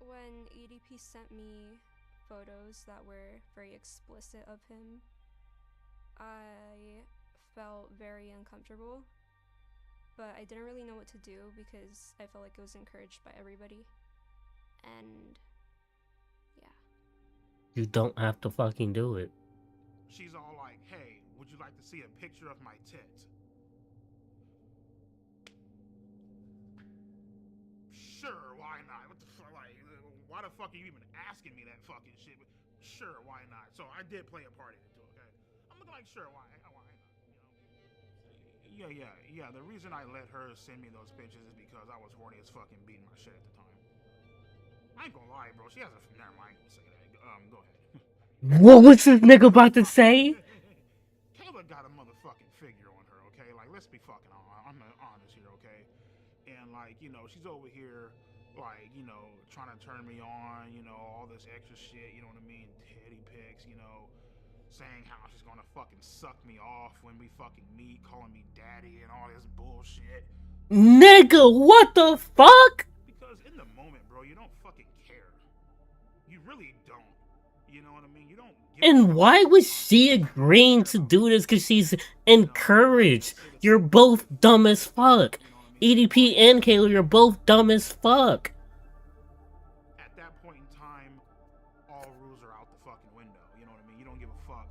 When EDP sent me photos that were very explicit of him, I felt very uncomfortable, but I didn't really know what to do because I felt like it was encouraged by everybody. And yeah. You don't have to fucking do it. She's all like, hey, would you like to see a picture of my tits? Sure, why not? What the fuck? Like, why the fuck are you even asking me that fucking shit? But sure, why not? So I did play a part in it too, okay? I'm looking like, sure, why not? You know? Yeah. The reason I let her send me those pictures is because I was horny as fucking beating my shit at the time. I ain't gonna lie, bro. She has a. Never mind. I ain't gonna say that. Go ahead. What was this nigga about to say? Kayla got a motherfucking figure on her, okay? Like, let's be fucking honest here, okay? And, like, you know, she's over here, like, you know, trying to turn me on, you know, all this extra shit, you know what I mean? Teddy pics, you know, saying how she's gonna fucking suck me off when we fucking meet, calling me daddy and all this bullshit. Nigga, what the fuck? Because in the moment, bro, you don't fucking care. You really don't. You know what I mean? You don't give And why was she agreeing to do this? Because she's encouraged. You're both dumb as fuck. EDP and Kayla, you're both dumb as fuck. At that point in time, all rules are out the fucking window. You know what I mean? You don't give a fuck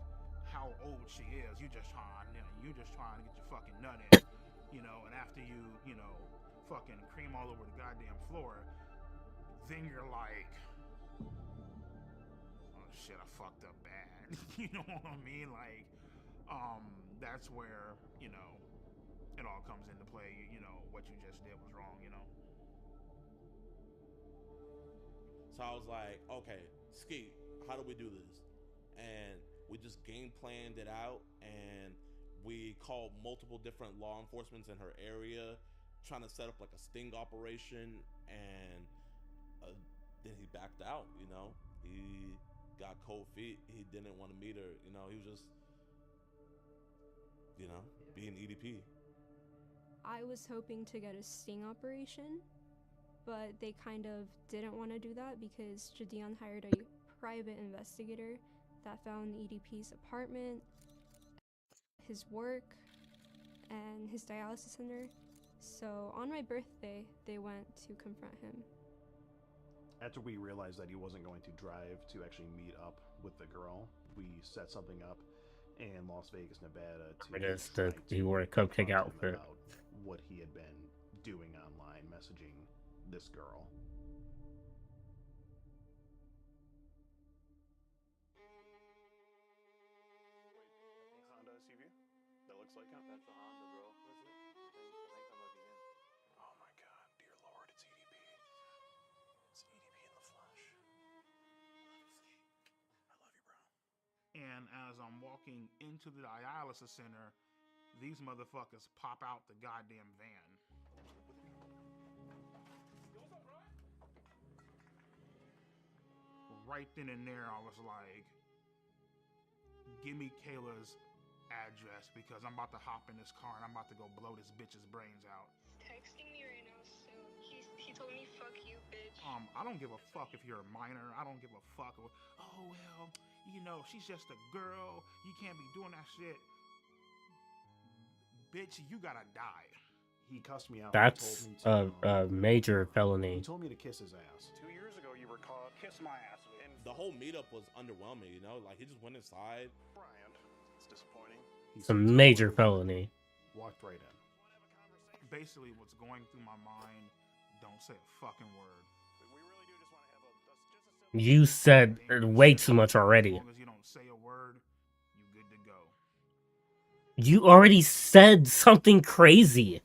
how old she is. You just trying to get your fucking nut in. You know, and after you know, fucking cream all over the goddamn floor, then you're like, oh shit, I fucked up bad. You know what I mean? Like, that's where, you know, it all comes into play. You know, what you just did was wrong, you know? So I was like, okay, Skeet, how do we do this? And we just game planned it out, and we called multiple different law enforcements in her area, trying to set up like a sting operation, and then he backed out, you know? He got cold feet. He didn't want to meet her, you know? He was just, you know, being EDP. I was hoping to get a sting operation, but they kind of didn't want to do that because Jadion hired a private investigator that found EDP's apartment, his work, and his dialysis center. So on my birthday, they went to confront him. After we realized that he wasn't going to drive to actually meet up with the girl, we set something up in Las Vegas, Nevada He wore a cupcake outfit. about what he had been doing online, messaging this girl. Honda SUV? That looks like him? That's a Honda, bro. Is it? I think I'm looking in. Oh my god, dear lord, it's EDP. It's EDP in the flesh. I love you, bro. And as I'm walking into the dialysis center, these motherfuckers pop out the goddamn van. Right then and there, I was like, give me Kayla's address because I'm about to hop in this car and I'm about to go blow this bitch's brains out. Texting me right now, so he told me, fuck you, bitch. I don't give a fuck if you're a minor. I don't give a fuck. Oh, well, you know, she's just a girl. You can't be doing that shit. Bitch, you gotta die. He cussed me out. That's a major felony. He told me to kiss his ass. 2 years ago, you were called Kiss My Ass. And The whole meetup was underwhelming, you know? Like, he just went inside. Brian, it's disappointing. It's a major felony. Walked right in. Basically, what's going through my mind, don't say a fucking word. We really do just want to have a You said way too much already. As long as you don't say a word, you good to go. You already said something crazy.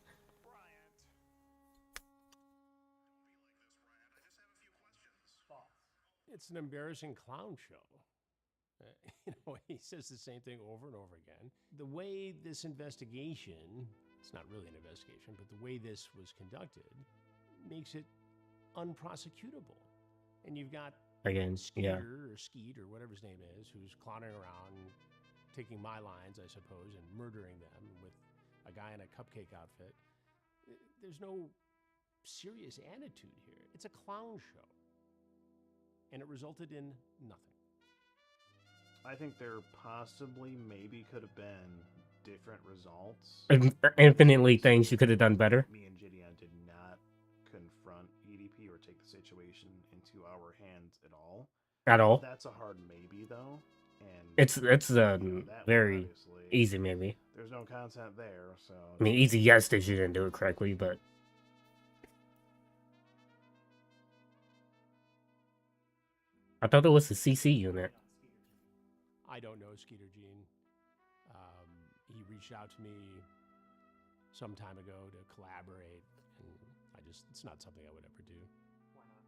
It's an embarrassing clown show. You know, he says the same thing over and over again. The way this investigation, it's not really an investigation, but the way this was conducted makes it unprosecutable. And you've got Again, yeah. Skeeter or Skeet or whatever his name is, who's clowning around, taking my lines, I suppose, and murdering them with a guy in a cupcake outfit. There's no serious attitude here. It's a clown show. And it resulted in nothing. I think there possibly, maybe could have been different results. Infinitely things you could have done better. Me and Gideon did not confront EDP or take the situation into our hands at all. At all? That's a hard maybe. It's That very obviously, easy, maybe. there's no content there, so. I mean, easy, yes, that you didn't do it correctly, but I thought it was the CC unit. I don't know Skeeter Gene. He reached out to me some time ago to collaborate, and it's not something I would ever do. Why not?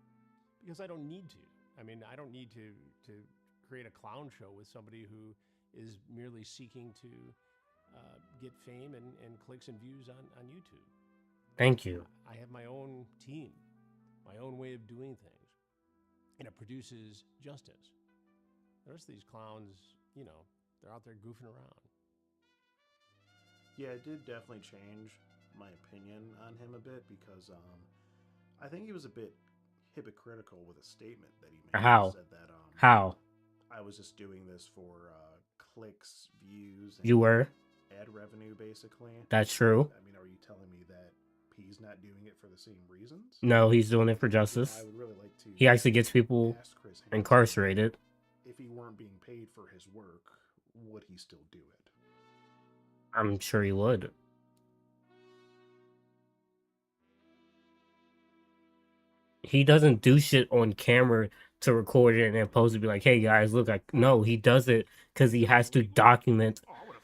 Because I don't need to. I mean, I don't need to create a clown show with somebody who is merely seeking to get fame and clicks and views on YouTube. Thank you. I have my own team, my own way of doing things, and it produces justice. The rest of these clowns, they're out there goofing around. Yeah, it did definitely change my opinion on him a bit because I think he was a bit hypocritical with a statement that he made. How? He said that How? I was just doing this for clicks, views, and You were? ad revenue, basically. That's true. I mean, are you telling me that he's not doing it for the same reasons? No, he's doing it for justice. I would really like to. He actually gets people ask Chris Hansen, incarcerated. if he weren't being paid for his work, would he still do it? I'm sure he would. He doesn't do shit on camera to record it and then post it, be like, hey guys, look, no, he does it because he has to document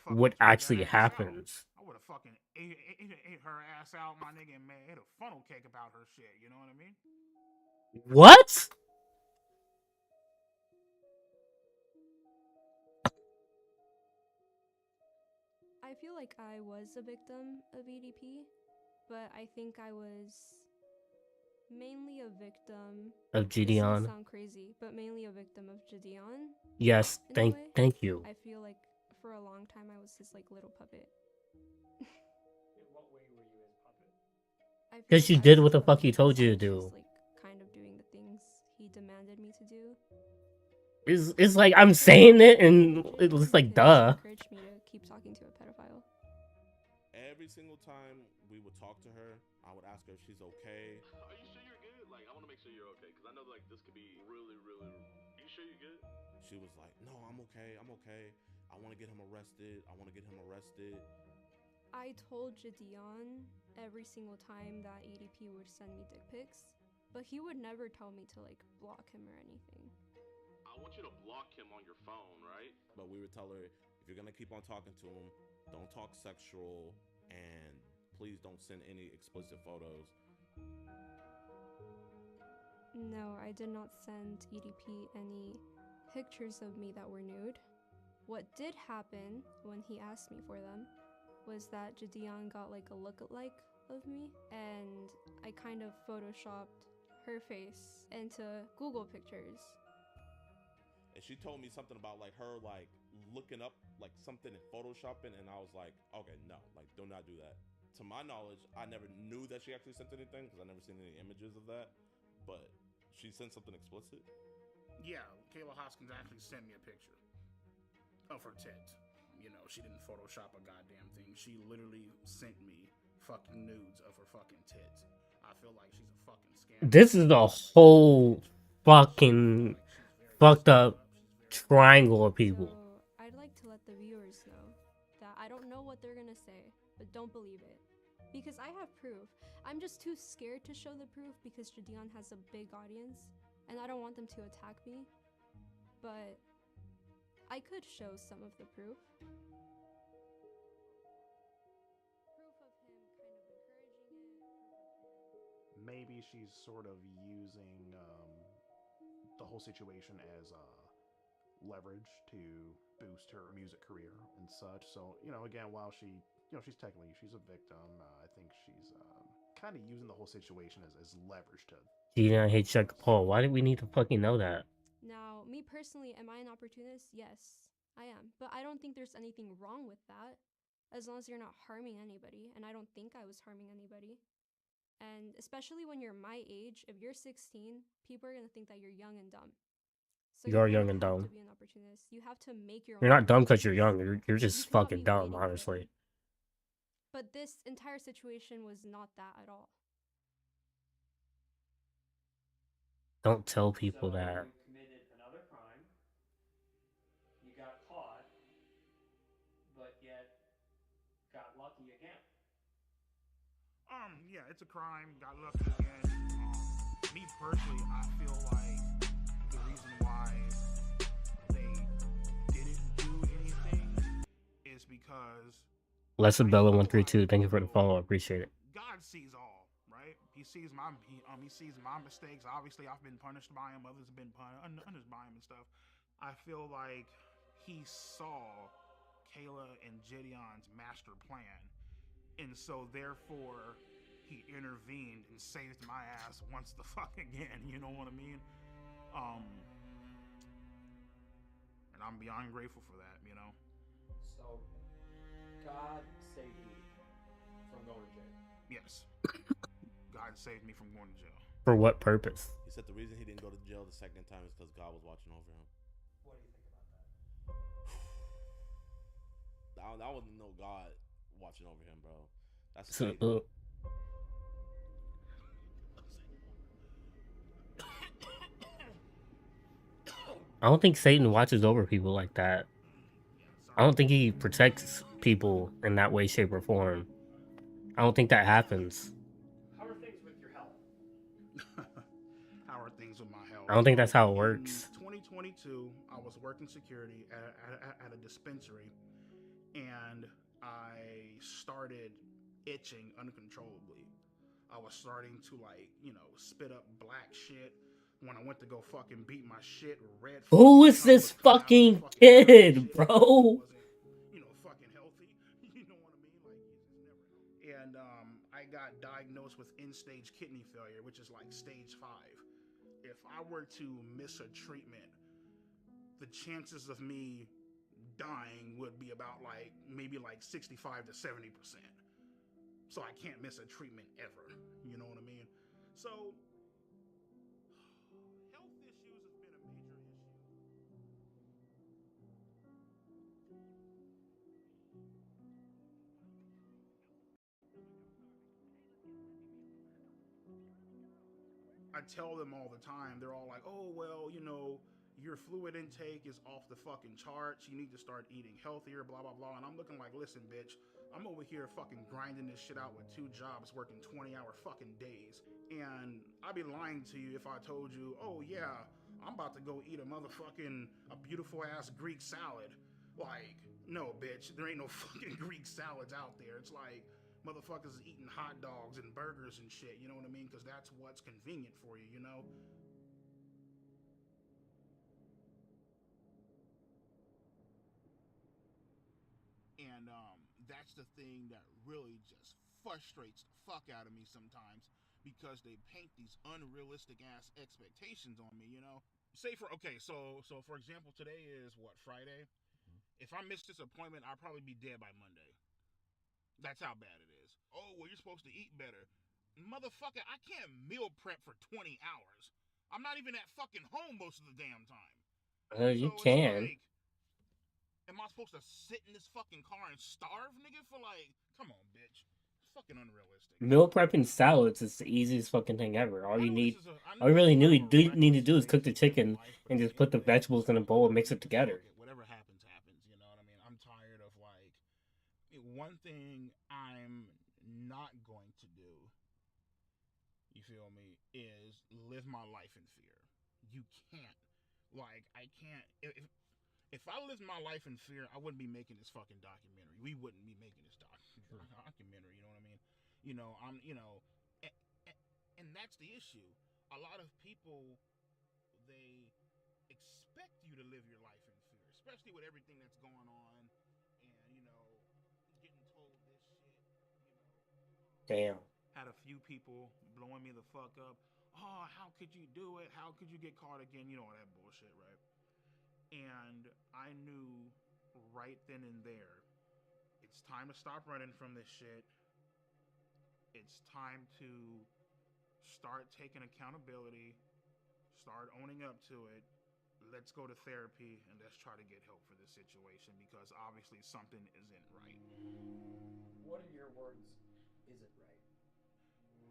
what actually happens. I would have fucking ate her ass out, my nigga, and made a funnel cake about her shit. You know what I mean? What? I feel like I was a victim of EDP, but I think I was mainly a victim Of This Gideon. may sound crazy, but mainly a victim of Gideon. Yes, in a thank way. thank you. I feel like for a long time I was his like little puppet. In what way were you his puppet? I feel Because you I did was what the the fuck he one told you to who was do. like kind of doing the things he demanded me to do. It's like I'm saying it and it looks like duh. Encouraged me to keep talking to a pedophile. Every single time we would talk to her, I would ask her if she's okay. Are you sure you're good? Like, I want to make sure you're okay, because I know like this could be really, really. You sure you're good? She was like, no, I'm okay. I'm okay. I want to get him arrested. I want to get him arrested. I told Gideon every single time that EDP would send me dick pics, but he would never tell me to like block him or anything. I want you to block him on your phone, right? But we would tell her, if you're going to keep on talking to him, don't talk sexual, and please don't send any explicit photos. No, I did not send EDP any pictures of me that were nude. What did happen when he asked me for them was that Gideon got like a lookalike of me, and I kind of photoshopped her face into Google pictures. And she told me something about like her like looking up like something in photoshopping, and I was like, okay, no, like do not do that. To my knowledge, I never knew that she actually sent anything because I never seen any images of that, but she sent something explicit. Yeah, Kayla Hoskins actually sent me a picture of her tit. You know, she didn't Photoshop a goddamn thing. She literally sent me fucking nudes of her fucking tit. I feel like she's a fucking scam. This is a whole fucking fucked up triangle of people. So I'd like to let the viewers know that I don't know what they're gonna say, but don't believe it. Because I have proof. I'm just too scared to show the proof because Gideon has a big audience and I don't want them to attack me. But I could show some of the proof. Maybe she's sort of using the whole situation as leverage to boost her music career and such. So, again, while she's technically, she's a victim, I think she's kind of using the whole situation as leverage to. Gideon hates Chuck Paul. Why did we need to fucking know that? Now, me personally, am I an opportunist? Yes, I am. But I don't think there's anything wrong with that, as long as you're not harming anybody, and I don't think I was harming anybody. And especially when you're my age, if you're 16, people are gonna think that you're young and dumb. So You are don't young and have dumb. to be an opportunist. You have to make your You're own not dumb because decisions. you're young. You're just cannot fucking be dumb, waiting for honestly. it. But this entire situation was not that at all. Don't tell people So that. you committed another crime. You got caught. yeah, it's a crime. Got lucky again. Me personally, I feel like the reason why they didn't do anything is because Lesson Bella 132. Thank you for the follow. I appreciate it. God sees all, right? He sees he sees my mistakes. Obviously, I've been punished by him. Others have been punished by him and stuff. I feel like he saw Kayla and Gideon's master plan, and so therefore he intervened and saved my ass once the fuck again. You know what I mean? And I'm beyond grateful for that. You know. So, God saved you from going to jail. Yes. God saved me from going to jail. For what purpose? He said the reason he didn't go to jail the second time is because God was watching over him. What do you think about that? That wasn't no God watching over him, bro. That's So, Satan. I don't think Satan watches over people like that. I don't think he protects people in that way, shape, or form. I don't think that happens. How are things with your health? How are things with my health? I don't think that's how it works. In 2022, I was working security at a dispensary, and I started itching uncontrollably. I was starting to, like, you know, spit up black shit. When I went to go fucking beat my shit, red. Who is this fucking kid, bro? You know, fucking healthy. You know what I mean? Like, it's never. And I got diagnosed with end-stage kidney failure, which is like stage 5. If I were to miss a treatment, the chances of me dying would be about like maybe like 65 to 70%. So I can't miss a treatment ever. You know what I mean? So health issues have been a major issue. I tell them all the time, they're all like, oh, well, you know, your fluid intake is off the fucking charts. You need to start eating healthier, blah, blah, blah. And I'm looking like, listen, bitch, I'm over here fucking grinding this shit out with 2 jobs, working 20-hour fucking days. And I'd be lying to you if I told you, oh, yeah, I'm about to go eat a beautiful ass Greek salad. Like, no, bitch, there ain't no fucking Greek salads out there. It's like, motherfuckers is eating hot dogs and burgers and shit, you know what I mean? Because that's what's convenient for you, you know? And that's the thing that really just frustrates the fuck out of me sometimes, because they paint these unrealistic ass expectations on me, you know? Say for for example, today is what, Friday? If I miss this appointment, I'll probably be dead by Monday. That's how bad it is. Oh, well, you're supposed to eat better. Motherfucker, I can't meal prep for 20 hours. I'm not even at fucking home most of the damn time. You can. Like, am I supposed to sit in this fucking car and starve, nigga, for like, come on, bitch. It's fucking unrealistic. Meal prepping salads is the easiest fucking thing ever. All you really need to do is cook the chicken and just put the vegetables in a bowl and mix it together. Whatever happens, happens. You know what I mean? I'm tired of, like, one thing I'm not going to do, you feel me, is live my life in fear. You can't. Like, I can't. If I lived my life in fear, I wouldn't be making this fucking documentary. We wouldn't be making this documentary. You know what I mean? You know, and that's the issue. A lot of people, they expect you to live your life in fear, especially with everything that's going on, and you know, getting told this shit. Damn. Had a few people blowing me the fuck up. Oh, how could you do it? How could you get caught again? You know, all that bullshit, right? And I knew right then and there, it's time to stop running from this shit. It's time to start taking accountability, start owning up to it. Let's go to therapy and let's try to get help for this situation, because obviously something isn't right. What are your words? Isn't right?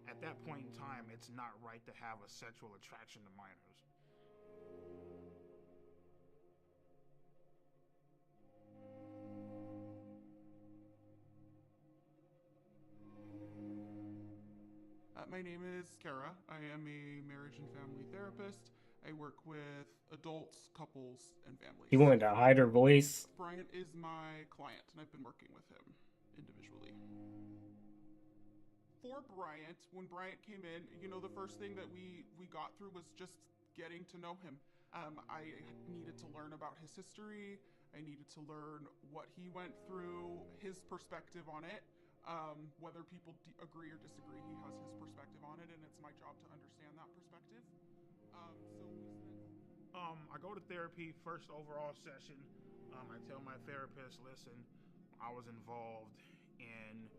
At that point in time, it's not right to have a sexual attraction to minors. My name is Kara. I am a marriage and family therapist. I work with adults, couples, and families. You wanted to hide her voice? Bryant is my client, and I've been working with him individually. For Bryant, when Bryant came in, the first thing that we got through was just getting to know him. I needed to learn about his history. I needed to learn what he went through, his perspective on it. Whether people agree or disagree, he has his perspective on it, and it's my job to understand that perspective. I go to therapy first overall session. I tell my therapist, listen, I was involved in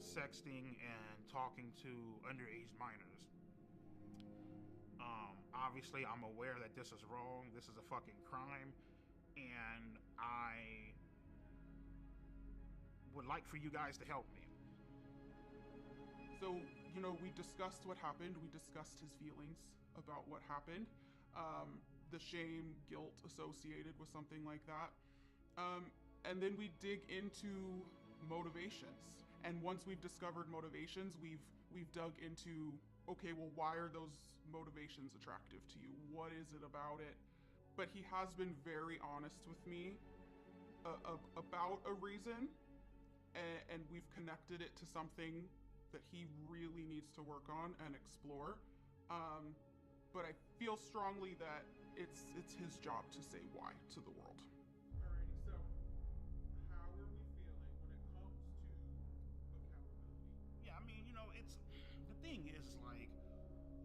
sexting and talking to underage minors. Obviously, I'm aware that this is wrong. This is a fucking crime, and I would like for you guys to help me. So, we discussed what happened. We discussed his feelings about what happened. The shame, guilt associated with something like that. And then we dig into motivations. And once we've discovered motivations, we've dug into, okay, well, why are those motivations attractive to you? What is it about it? But he has been very honest with me about a reason, and we've connected it to something that he really needs to work on and explore. But I feel strongly that it's his job to say why to the world. Alrighty, so how are we feeling when it comes to accountability? Yeah, I mean, it's the thing is like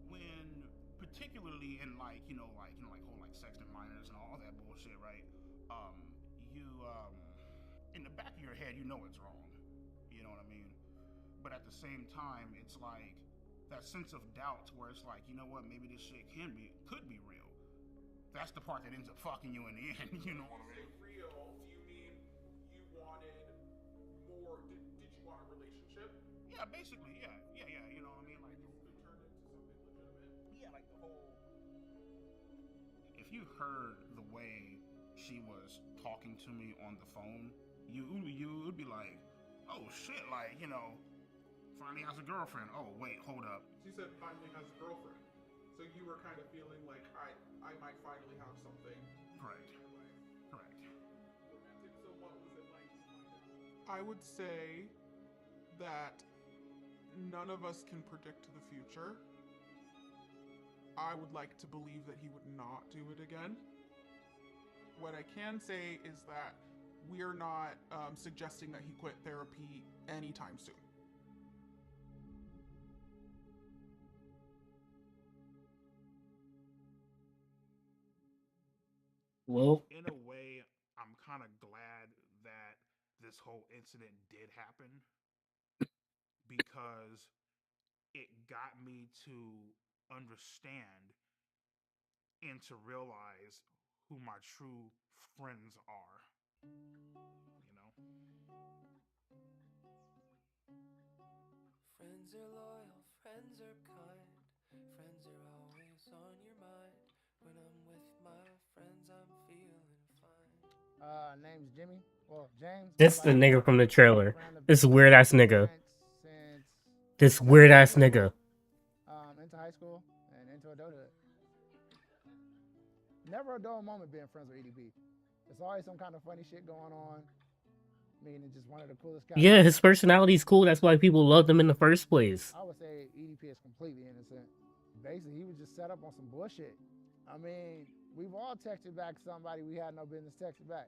when, particularly in like whole like sexting minors and all that bullshit, right? You in the back of your head, you know it's wrong. You know what I mean? But at the same time, it's like that sense of doubt where it's like, you know what, maybe this shit could be real. That's the part that ends up fucking you in the end. You know what I mean? Real? Do you mean you wanted more? Did you want a relationship? Yeah, basically, yeah. You know what I mean? Like it turned into something legitimate. Yeah, like the whole. If you heard the way she was talking to me on the phone, you would be like, oh shit, like finally has a girlfriend. Oh wait, hold up. She said finally has a girlfriend. So you were kind of feeling like I might finally have something. Correct. Romantic. So what was it like to find out? I would say that none of us can predict the future. I would like to believe that he would not do it again. What I can say is that we're not suggesting that he quit therapy anytime soon. Well, in a way, I'm kind of glad that this whole incident did happen because it got me to understand and to realize who my true friends are. Friends are loyal, friends are kind, friends are always on your mind. When I'm with my friends, I'm feeling fine. Name's Jimmy. Well, James. This the nigga from the trailer. This weird ass nigga. This weird ass nigga. Into high school and into adulthood. Never a dull moment being friends with EDP. There's always some kind of funny shit going on. I mean, it's just one of the coolest guys. Yeah, his personality's cool. That's why people loved him in the first place. I would say EDP is completely innocent. Basically, he was just set up on some bullshit. I mean, we've all texted back somebody we had no business texting back.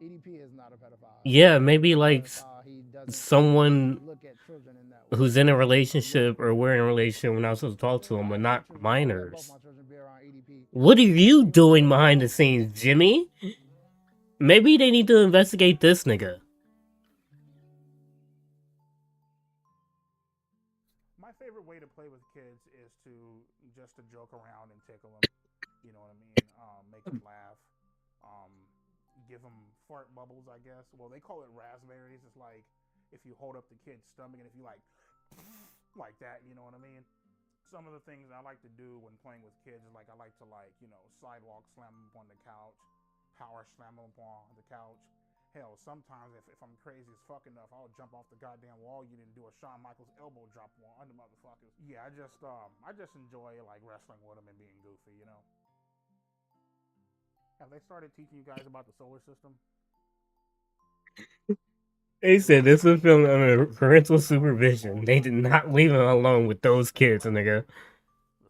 EDP is not a pedophile. Yeah, maybe like someone who's in a relationship or we're in a relationship, we're not supposed to talk to them, but not minors. What are you doing behind the scenes, Jimmy? Maybe they need to investigate this nigga. My favorite way to play with kids is to joke around and tickle them. You know what I mean? Make them laugh. Give them fart bubbles, I guess. Well, they call it raspberries. It's like if you hold up the kid's stomach and if you like that, you know what I mean? Some of the things I like to do when playing with kids is like I like to sidewalk slam them up on the couch, power slam them up on the couch, Hell, sometimes if I'm crazy as fuck enough, I'll jump off the goddamn wall you didn't do a Shawn Michaels elbow drop on the motherfuckers. Yeah, I just enjoy like wrestling with them and being goofy, you know. Have they started teaching you guys about the solar system? They said this was filmed under parental supervision. They did not leave him alone with those kids, nigga.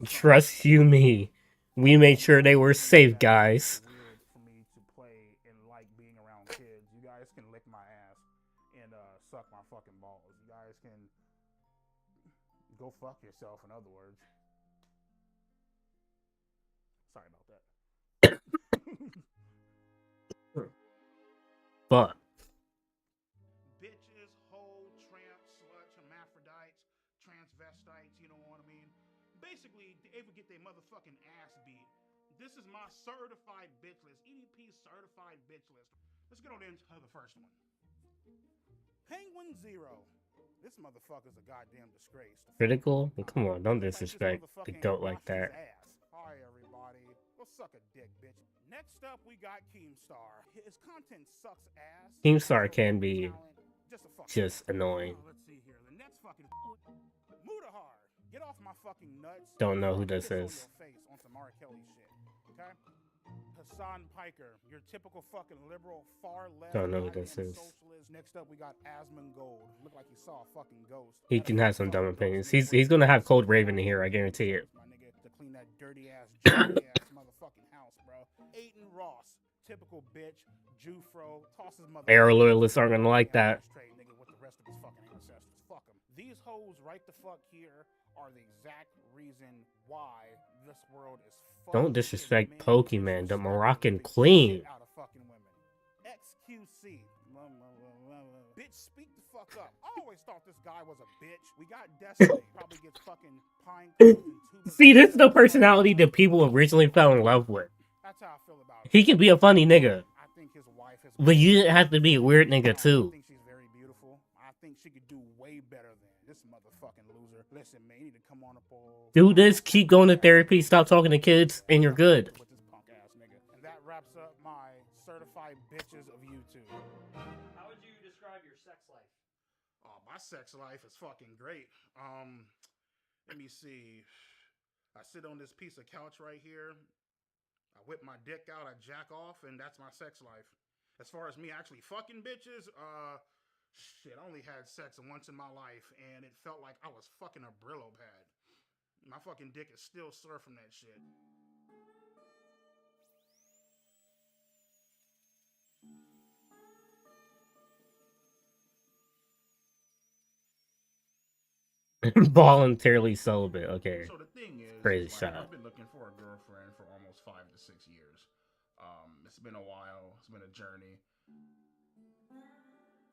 Trust you me. We made sure they were safe, guys. Weird for me to play and like being around kids. You guys can lick my ass and suck my fucking balls. You guys can go fuck yourself, in other words. Sorry about that. Fuck. Bitches, hoe, tramps, sluts, hermaphrodites, transvestites, you know what I mean? Basically, they ever get their motherfucking ass beat. This is my certified bitch list. EDP certified bitch list. Let's get on into the first one. Penguin Zero. This motherfucker's a goddamn disgrace. Critical? Come on, don't disrespect the goat like that. Hi, everybody. Go suck a dick, bitch. Next up, we got Keemstar. His content sucks ass. Keemstar can be just annoying. Let's see here. The next fucking Mudahar. Get off my fucking nuts. Don't know who this is. Face on some R. Kelly shit. Okay? Hassan Piker, your typical fucking liberal far left. Don't know who this is. Socialist. Next up, we got Asmongold. Look like he saw a fucking ghost. He can have some dumb opinions. He's gonna have Cold Raven in here, I guarantee it. My nigga, to clean that dirty ass, dirty ass motherfucking house, bro. Aiden Ross, typical bitch, Jufro, tosses mother. Arrow loyalists aren't gonna like that. Nigga with the rest of his fucking ancestors. Fuck him. These hoes right the fuck here are the exact reason why this world is Don't disrespect Pokemon, the Moroccan queen. out of fucking women. XQC. Bitch, speak the fuck up. I always thought this guy was a bitch. We got Destiny. Probably gets fucking pine cones and tubers. See, this is the personality that people originally fell in love with. That's how I feel about it. He can be a funny nigga. I think his wife is. But you didn't have to be a weird nigga too. I think she's very beautiful. I think she could do way better than this motherfucking loser. Listen, man, you need to come on up all. Do this, keep going to therapy, stop talking to kids, and you're good. With this punk ass nigga. And that wraps up my certified bitches of YouTube. How would you describe your sex life? Oh, my sex life is fucking great. Let me see. I sit on this piece of couch right here. I whip my dick out, I jack off, and that's my sex life. As far as me actually fucking bitches, shit, I only had sex once in my life, and it felt like I was fucking a Brillo pad. My fucking dick is still sore from that shit. Voluntarily celibate. Okay. So the thing is, crazy like, shot. I've been looking for a girlfriend for almost 5 to 6 years. It's been a while. It's been a journey.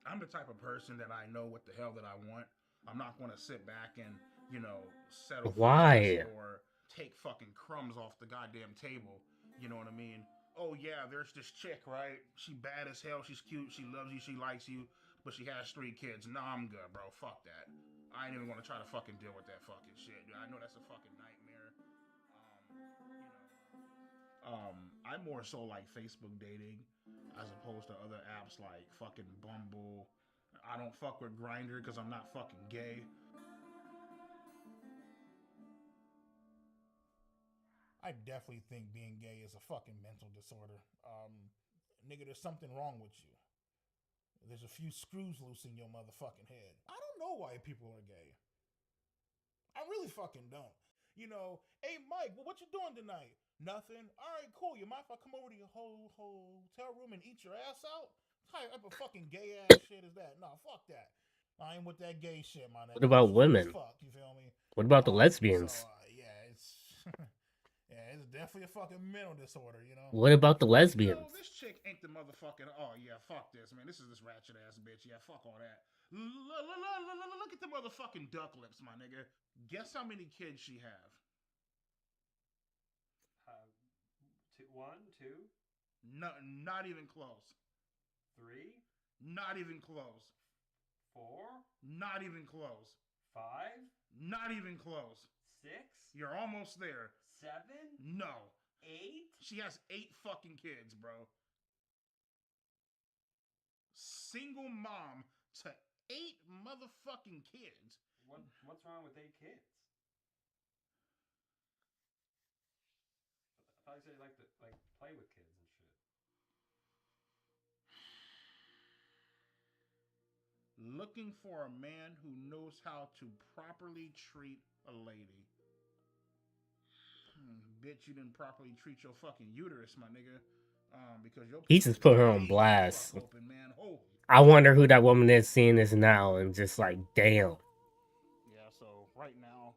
I'm the type of person that I know what the hell that I want. I'm not going to sit back and, you know, settle for Why? less or take fucking crumbs off the goddamn table. You know what I mean? Oh yeah, there's this chick, right? She bad as hell. She's cute. She loves you. She likes you. But she has 3 kids. Nah, I'm good, bro. Fuck that. I ain't even gonna try to fucking deal with that fucking shit. I know that's a fucking nightmare. I'm more so like Facebook dating as opposed to other apps like fucking Bumble. I don't fuck with Grindr because I'm not fucking gay. I definitely think being gay is a fucking mental disorder. Nigga, there's something wrong with you. There's a few screws loose in your motherfucking head. I don't know why people are gay. I really fucking don't. You know, hey Mike, well, what you doing tonight? Nothing. All right, cool. You mind if I come over to your hotel room and eat your ass out? What type of fucking gay ass shit is that? Nah, fuck that. I ain't with that gay shit, my nigga. What about women? Fuck, you feel me? What about the lesbians? Yeah, it's it's definitely a fucking mental disorder, you know. What about the lesbians? No, this chick ain't the motherfucking. Oh yeah, fuck this, man. This is this ratchet ass bitch. Yeah, fuck all that. Look at the motherfucking duck lips, my nigga. Guess how many kids she have? 1, 2, No, not even close. 3, Not even close. 4, Not even close. 5, Not even close. 6. You're almost there. 7. No. 8. She has 8 fucking kids, bro. single mom to 8 motherfucking kids. What's wrong with 8 kids? I thought you said you like to play with kids and shit. Looking for a man who knows how to properly treat a lady. Bitch, you didn't properly treat your fucking uterus, my nigga. Because your He just put her on blast. open, man. Holy. I wonder who that woman is seeing this now and just like, damn. Yeah, so right now,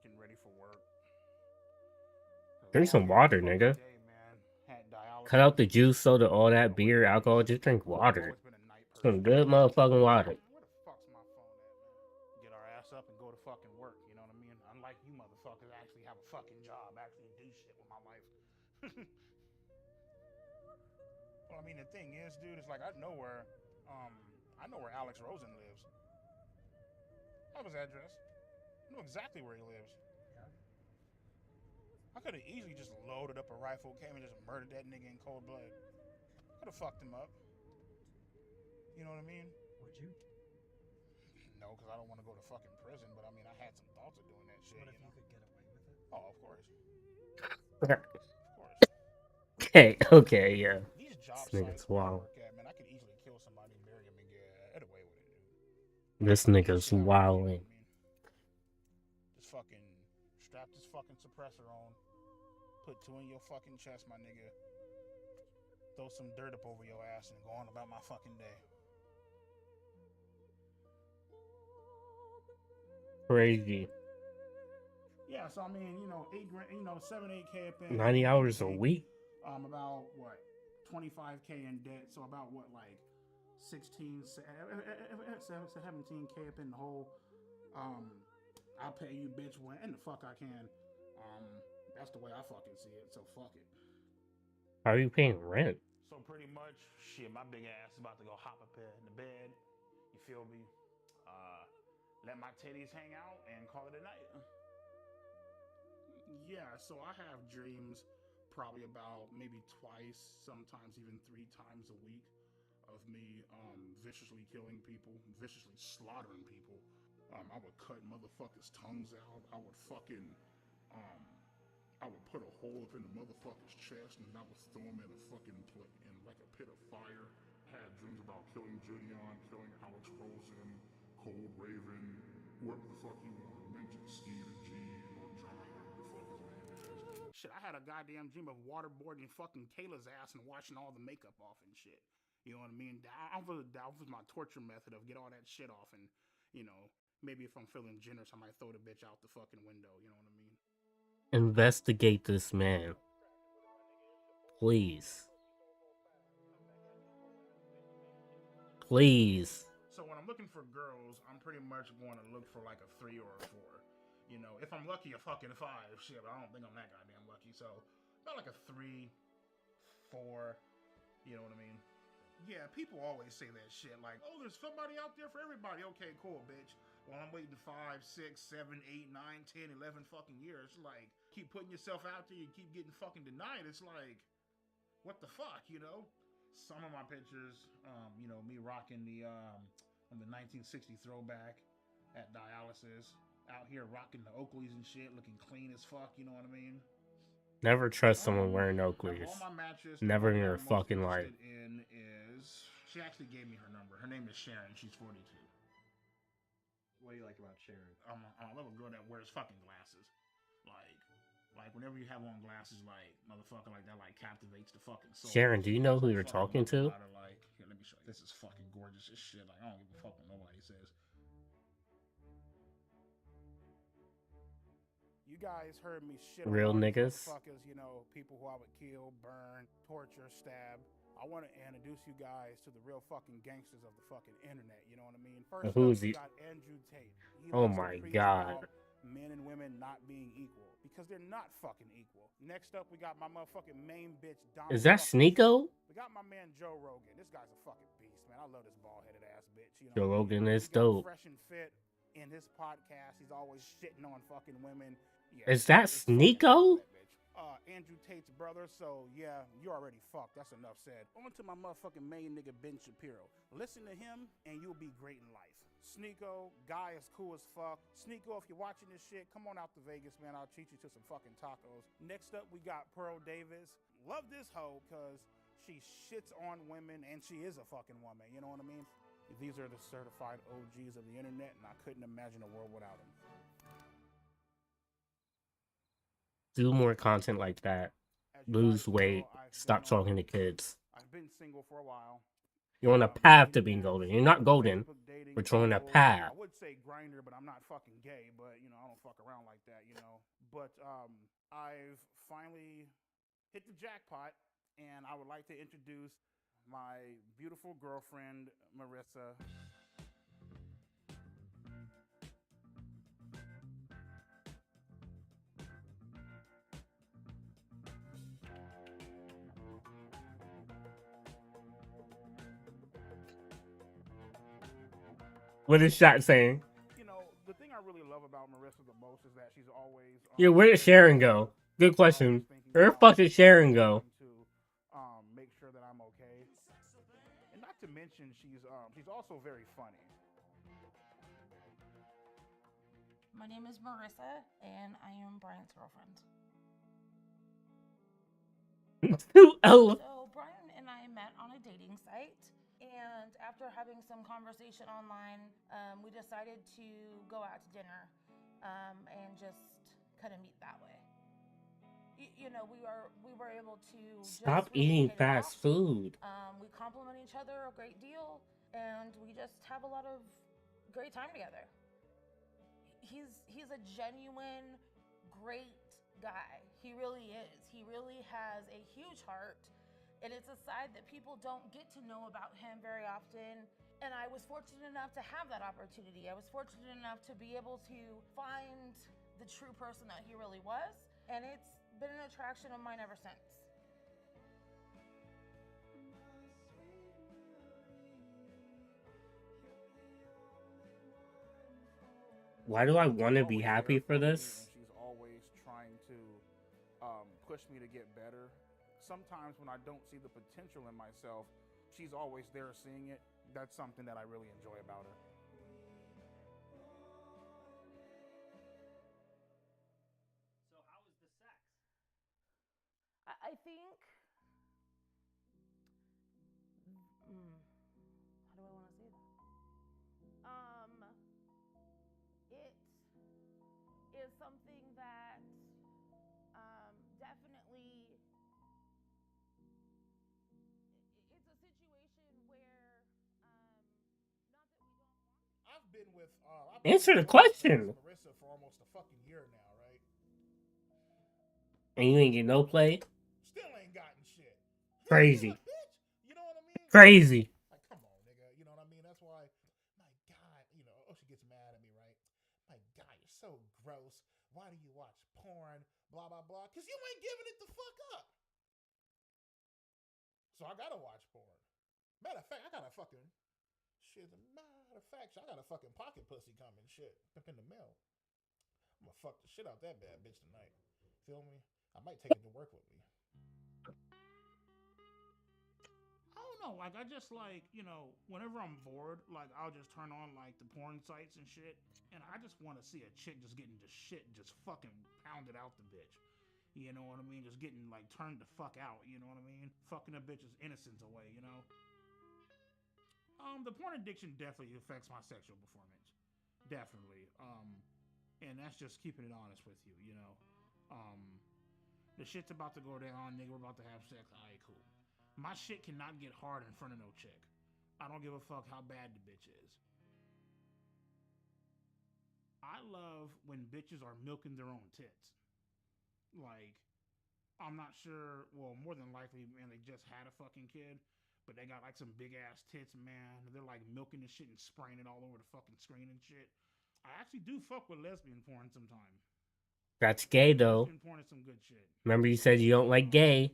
getting ready for work. Drink some water, nigga. Cut out the juice, soda, all that beer, alcohol. Just drink water. Some good motherfucking water. Get our ass up and go to fucking work, you know what I mean? Unlike you motherfuckers, I actually have a fucking job, actually do shit with my life. Well, I mean, the thing is, dude, it's like I know where Alex Rosen lives. I have his address. I know exactly where he lives. I could have easily just loaded up a rifle, came and just murdered that nigga in cold blood. Could have fucked him up. You know what I mean? Would you? No, because I don't want to go to fucking prison, but I mean, I had some thoughts of doing that shit. What if you could get away with it? Oh, of course. Okay, yeah. These job This nigga's sites where I wild. work at, man, I could easily kill somebody, bury him, and get away with it, dude. This nigga's wilding. Just fucking strap this fucking suppressor on. Put 2 in your fucking chest, my nigga. Throw some dirt up over your ass and go on about my fucking day. Crazy. Yeah, so I mean, 7, 8K up in 90 hours a week? About what? 25K in debt. So about what, like 17K up in the hole. I'll pay you, bitch, when the fuck I can. That's the way I fucking see it. So fuck it. How are you paying rent? So pretty much, shit, my big ass is about to go hop up in the bed. You feel me? Let my titties hang out and call it a night. Yeah, so I have dreams probably about maybe twice, sometimes even 3 times a week of me viciously killing people, viciously slaughtering people. I would cut motherfuckers' tongues out. I would fucking I would put a hole up in the motherfucker's chest and I would throw him in a fucking in like a pit of fire. Had dreams about killing Gideon, killing Alex Rosen, Cold Raven, whoever the fuck you want to mention, Steve and G, or John, whatever the fuck his name is. Shit, I had a goddamn dream of waterboarding fucking Kayla's ass and washing all the makeup off and shit. You know what I mean? That was my torture method of get all that shit off and, maybe if I'm feeling generous, I might throw the bitch out the fucking window. You know what I mean? Investigate this man. Please. Please. So when I'm looking for girls, I'm pretty much going to look for like a 3 or a 4. If I'm lucky, a fucking 5. Shit, but I don't think I'm that goddamn lucky. So about like a 3, 4. You know what I mean? Yeah, people always say that shit like, oh, there's somebody out there for everybody. Okay, cool, bitch. Well, I'm waiting 5, 6, 7, 8, 9, 10, 11 fucking years. Like, keep putting yourself out there, you keep getting fucking denied. It's like, what the fuck, Some of my pictures, me rocking the 1960 throwback at dialysis, out here rocking the Oakleys and shit, looking clean as fuck, you know what I mean? Never trust someone wearing Oakleys. Never in your fucking life. She actually gave me her number. Her name is Sharon. She's 42. What do you like about Sharon? I love a girl that wears fucking glasses. Like whenever you have on glasses, like motherfucker, like that, like captivates the fucking soul. Sharon, do you know who you're talking to? Like, here, let me show you. This is fucking gorgeous as shit. Like, I don't give a fuck what nobody says. You guys heard me shit on Real all these niggas. motherfuckers, people who I would kill, burn, torture, stab. I want to introduce you guys to the real fucking gangsters of the fucking internet. You know what I mean? First Who's up, we he? got Andrew Tate. He Oh likes to my preach God. about men and women not being equal because they're not fucking equal. Next up, we got my motherfucking main bitch, Donald. Is that Sneeko? We got my man Joe Rogan. This guy's a fucking beast, man. I love this bald-headed ass bitch. Joe Rogan is We got dope. Fresh and Fit in his podcast. He's always shitting on fucking women. Yeah, Is that Sneeko? Andrew Tate's brother, so yeah, you already fucked. That's enough said. On to my motherfucking main nigga, Ben Shapiro. Listen to him, and you'll be great in life. Sneeko, guy is cool as fuck. Sneeko, if you're watching this shit, come on out to Vegas, man. I'll treat you to some fucking tacos. Next up, we got Pearl Davis. Love this hoe, because she shits on women, and she is a fucking woman, you know what I mean? These are the certified OGs of the internet, and I couldn't imagine a world without them. Do more content like that. Lose weight. Stop talking to kids. I've been single for a while. You're on a path to being golden. You're not golden, but you're on a path. I would say grinder, but I'm not fucking gay. But you know, I don't fuck around like that. You know. But I've finally hit the jackpot, and I would like to introduce my beautiful girlfriend, Marissa. What is Shaq saying? You know, the thing I really love about Marissa the most is that she's always Yeah, where did Sharon go? Good question. Where the fuck did Sharon go? to make sure that I'm okay. And not to mention she's also very funny. My name is Marissa, and I am Brian's girlfriend. So Brian and I met on a dating site, and after having some conversation online, we decided to go out to dinner and just kind of meet that way. You know, we were able to Stop just really eating hit it off. fast food. We compliment each other a great deal, and we just have a lot of great time together. He's a genuine, great guy. He really is. He really has a huge heart, and it's a side that people don't get to know about him very often. And I was fortunate enough to have that opportunity. I was fortunate enough to be able to find the true person that he really was, and it's been an attraction of mine ever since. Why do I want to be happy for this? She's always trying to push me to get better. Sometimes when I don't see the potential in myself, she's always there seeing it. That's something that I really enjoy about her. So how was the sex? I think. How do I want to say that? It is something that definitely. It's a situation where not that we don't want. I've been with Answer the question. Marissa for almost a fucking year now, right? And you ain't get no play? Still ain't gotten shit. Crazy. Bitch, you know what I mean? Crazy. Like, come on, nigga. You know what I mean? That's why, my God, you know, she gets mad at me, right? My God, you're so gross. Why do you watch porn? Blah, blah, blah. Because you ain't giving it the fuck up. So I gotta watch porn. Matter of fact, I got a fucking shit. Matter of fact, I got a fucking pocket pussy coming. Shit, up in the mail. I'm gonna fuck the shit out that bad bitch tonight. Feel me? I might take it to work with me. I don't know. Like, I just like, you know, whenever I'm bored, like, I'll just turn on like the porn sites and shit, and I just want to see a chick just getting just shit, just fucking pounded out the bitch. You know what I mean? Just getting like turned the fuck out. You know what I mean? Fucking a bitch's innocence away. You know. The porn addiction definitely affects my sexual performance. Definitely. And that's just keeping it honest with you. You know. The shit's about to go down, nigga. We're about to have sex. Alright, cool. My shit cannot get hard in front of no chick. I don't give a fuck how bad the bitch is. I love when bitches are milking their own tits. Like, I'm not sure, well, more than likely, man, they just had a fucking kid, but they got like some big ass tits, man. They're like milking the shit and spraying it all over the fucking screen and shit. I actually do fuck with lesbian porn sometimes. That's gay, though. Lesbian porn is some good shit. Remember you said you don't like gay.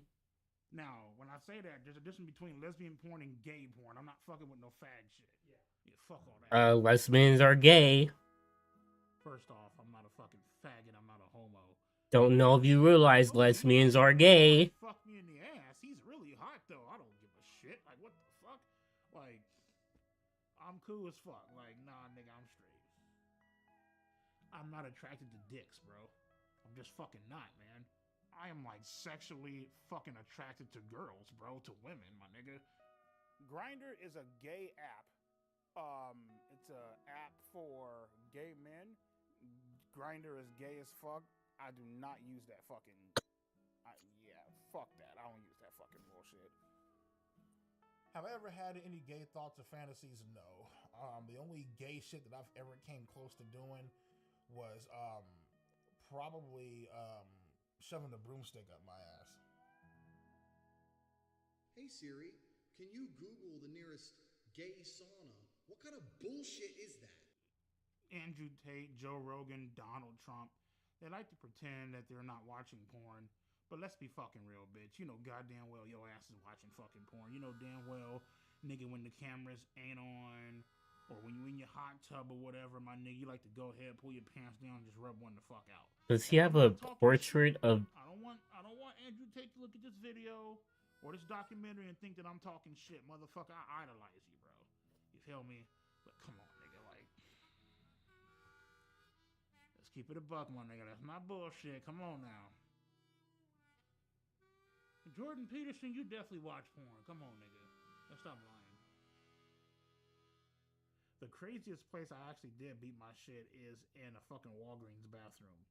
Now, when I say that, there's a difference between lesbian porn and gay porn. I'm not fucking with no fag shit. Yeah, fuck all that. Lesbians are gay. First off, I'm not a fucking faggot. I'm not a homo. Don't know if you realize lesbians are gay. Fuck me in the ass. He's really hot though. I don't give a shit. Like what the fuck? Like I'm cool as fuck. Like nah, nigga, I'm straight. I'm not attracted to dicks, bro. I'm just fucking not, man. I am like sexually fucking attracted to girls, bro, to women, my nigga. Grinder is a gay app. It's a app for gay men. Grinder is gay as fuck. I do not use that fucking. Yeah, fuck that. I don't use that fucking bullshit. Have I ever had any gay thoughts or fantasies? No. The only gay shit that I've ever came close to doing was probably shoving the broomstick up my ass. Hey Siri, can you Google the nearest gay sauna? What kind of bullshit is that? Andrew Tate, Joe Rogan, Donald Trump. They like to pretend that they're not watching porn. But let's be fucking real, bitch. You know goddamn well your ass is watching fucking porn. You know damn well, nigga, when the cameras ain't on, or when you in your hot tub or whatever, my nigga, you like to go ahead, pull your pants down, and just rub one the fuck out. Does he have a portrait of... I don't want Andrew Tate to look at this video or this documentary and think that I'm talking shit. Motherfucker, I idolize you, bro. You feel me? But come on, nigga, like... Let's keep it a buck, my nigga. That's not bullshit. Come on now. Jordan Peterson, you definitely watch porn. Come on, nigga. Let's stop lying. The craziest place I actually did beat my shit is in a fucking Walgreens bathroom.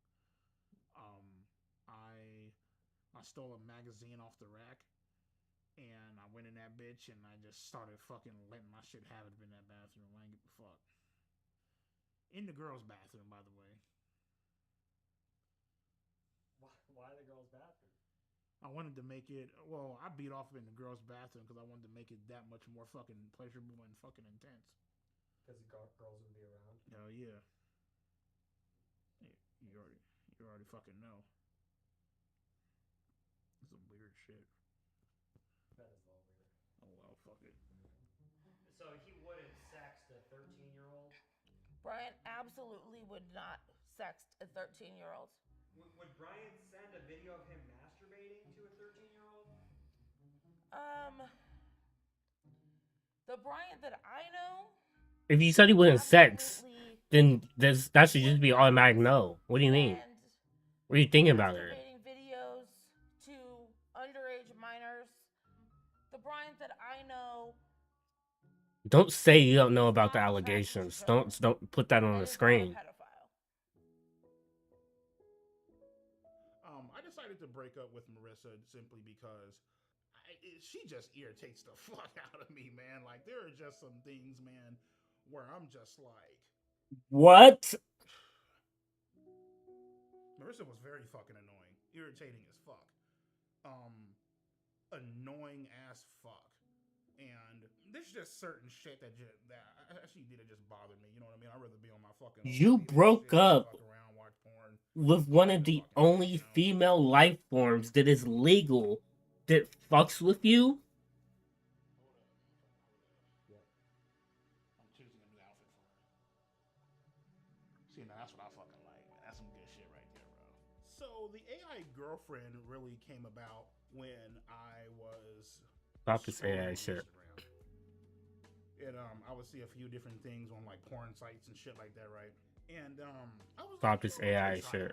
I stole a magazine off the rack, and I went in that bitch, and I just started fucking letting my shit have it in that bathroom. I ain't give a fuck. In the girls' bathroom, by the way. Why the girls' bathroom? I wanted to make it, well, I beat off in the girls' bathroom because I wanted to make it that much more fucking pleasurable and fucking intense. Because the girls would be around? Hell yeah. You already fucking know. Some weird shit. That is a little weird. Oh well, fuck it. So he wouldn't sext a 13-year-old? Brian absolutely would not sext a 13-year-old. Would Brian send a video of him masturbating to a 13-year-old? The Brian that I know. If you said he wouldn't sex, then that should just be automatic no. What do you mean? What are you thinking about her? Videos to underage minors. The Brian that I know. Don't say you don't know about the allegations. Don't put that on the screen. I decided to break up with Marissa simply because she just irritates the fuck out of me, man. Like, there are just some things, man, where I'm just like... What? Marissa was very fucking annoying. Irritating as fuck. Annoying as fuck. And there's just certain shit that she did that just bothered me. You know what I mean? I'd rather be on my fucking... You broke up with one of the only female life forms that is legal that fucks with you? I'm choosing a new outfit for her. See, now that's what I fucking like, man. That's some good shit right there, bro. So the AI girlfriend really came about when I was... Stop this AI shit. And I would see a few different things on like porn sites and shit like that, right? And I was Stop this AI shit.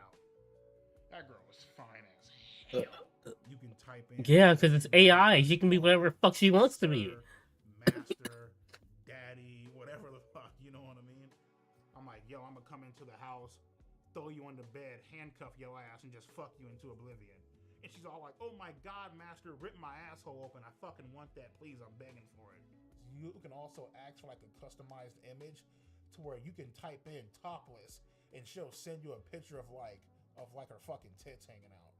That girl was fine as hell. You can type in... Yeah, because it's AI. She can be whatever the fuck she wants to be. Master, daddy, whatever the fuck, you know what I mean? I'm like, yo, I'm gonna come into the house, throw you on the bed, handcuff your ass, and just fuck you into oblivion. And she's all like, oh my god, master, rip my asshole open. I fucking want that, please, I'm begging for it. You can also ask for like a customized image to where you can type in topless and she'll send you a picture of like her fucking tits hanging out.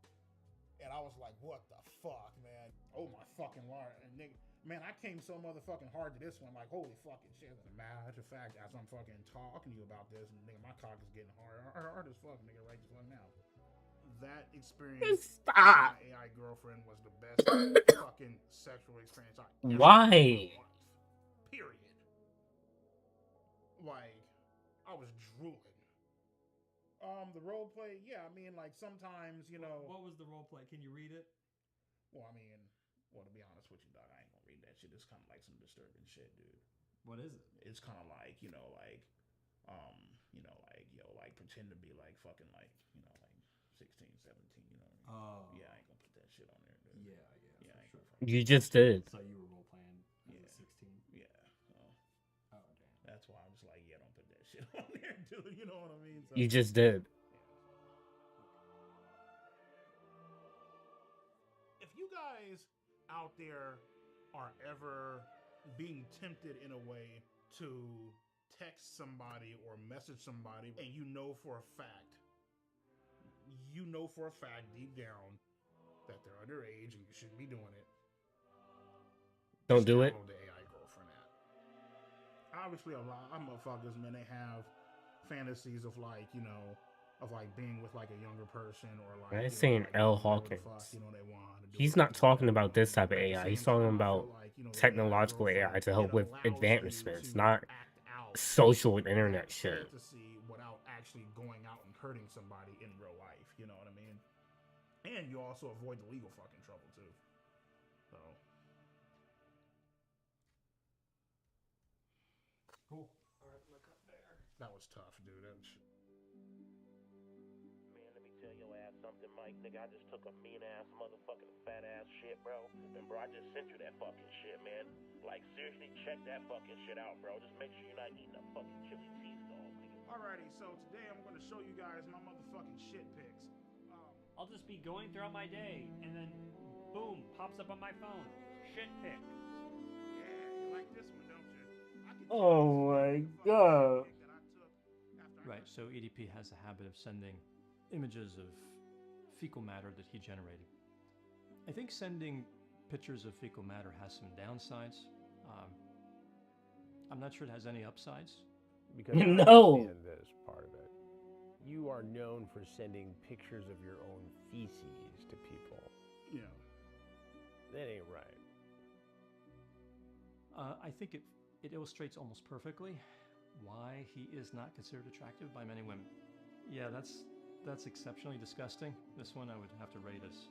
And I was like, what the fuck, man? Oh my fucking lord. And nigga, man, I came so motherfucking hard to this one, like, holy fucking shit. Matter of fact, as I'm fucking talking to you about this, nigga, my cock is getting hard as fuck, nigga, right the fuck now. That experience with my AI girlfriend was the best fucking sexual experience I ever Why? had in my life. Period. Like, I was drooling. The role play, yeah. I mean, like sometimes, you know. What was the role play? Can you read it? Well, I mean, well, to be honest with you, dog, I ain't gonna read that shit. It's kind of like some disturbing shit, dude. What is it? It's kind of like, like pretend to be like fucking like, like 16, 17, you know what I mean? Oh. Yeah, I ain't gonna put that shit on there, dude. Yeah, I ain't for gonna sure. You just did. So you were role playing as a 16? Yeah. Oh, damn. That's why I'm just like, yeah, don't put that shit on there, dude. You know what I mean? So, You just did. if you guys out there are ever being tempted in a way to text somebody or message somebody and you know for a fact deep down that they're underage and you shouldn't be doing it, Don't do it. download the AI girlfriend app. Obviously, a lot of motherfuckers, man, they have fantasies of like, of like being with like a younger person or like. I'm saying like L. doing whatever the Hawkins. fuck, they want to do. He's not talking about this type of AI. He's talking about technological AI to help with advancements, not social and internet shit. Fantasy without actually going out and hurting somebody in real life. You know what I mean? And you also avoid the legal fucking trouble too. So. Cool. All right, look up there. That was tough, dude. That was... Man, let me tell your ass something, Mike. Nigga, I just took a mean ass motherfucking fat ass shit, bro. And bro, I just sent you that fucking shit, man. Like, seriously, check that fucking shit out, bro. Just make sure you're not eating a fucking chili cheese dog, nigga. Alrighty, so today I'm gonna show you guys my motherfucking shit pics. I'll just be going throughout my day, and then, boom, pops up on my phone. Shit pic. Yeah, you like this one, don't you? Oh my god. Right, so EDP has a habit of sending images of fecal matter that he generated. I think sending pictures of fecal matter has some downsides. I'm not sure it has any upsides. Because I No. understand this part of it. You are known for sending pictures of your own feces to people. Yeah. That ain't right. I think it illustrates almost perfectly why he is not considered attractive by many women. Yeah, that's exceptionally disgusting. This one I would have to rate as.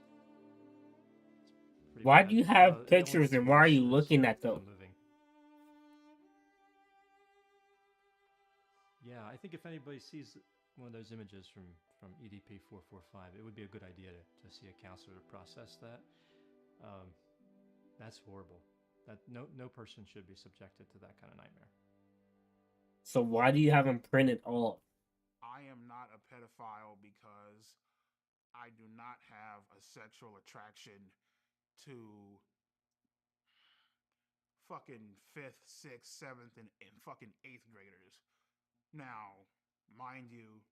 Why do you have pictures and why are you looking at them? Yeah, I think if anybody sees one of those images from EDP445, it would be a good idea to see a counselor to process that. That's horrible. That no person should be subjected to that kind of nightmare. So why do you have them printed off? I am not a pedophile because I do not have a sexual attraction to fucking 5th, 6th, 7th, and fucking 8th graders. Now, mind you,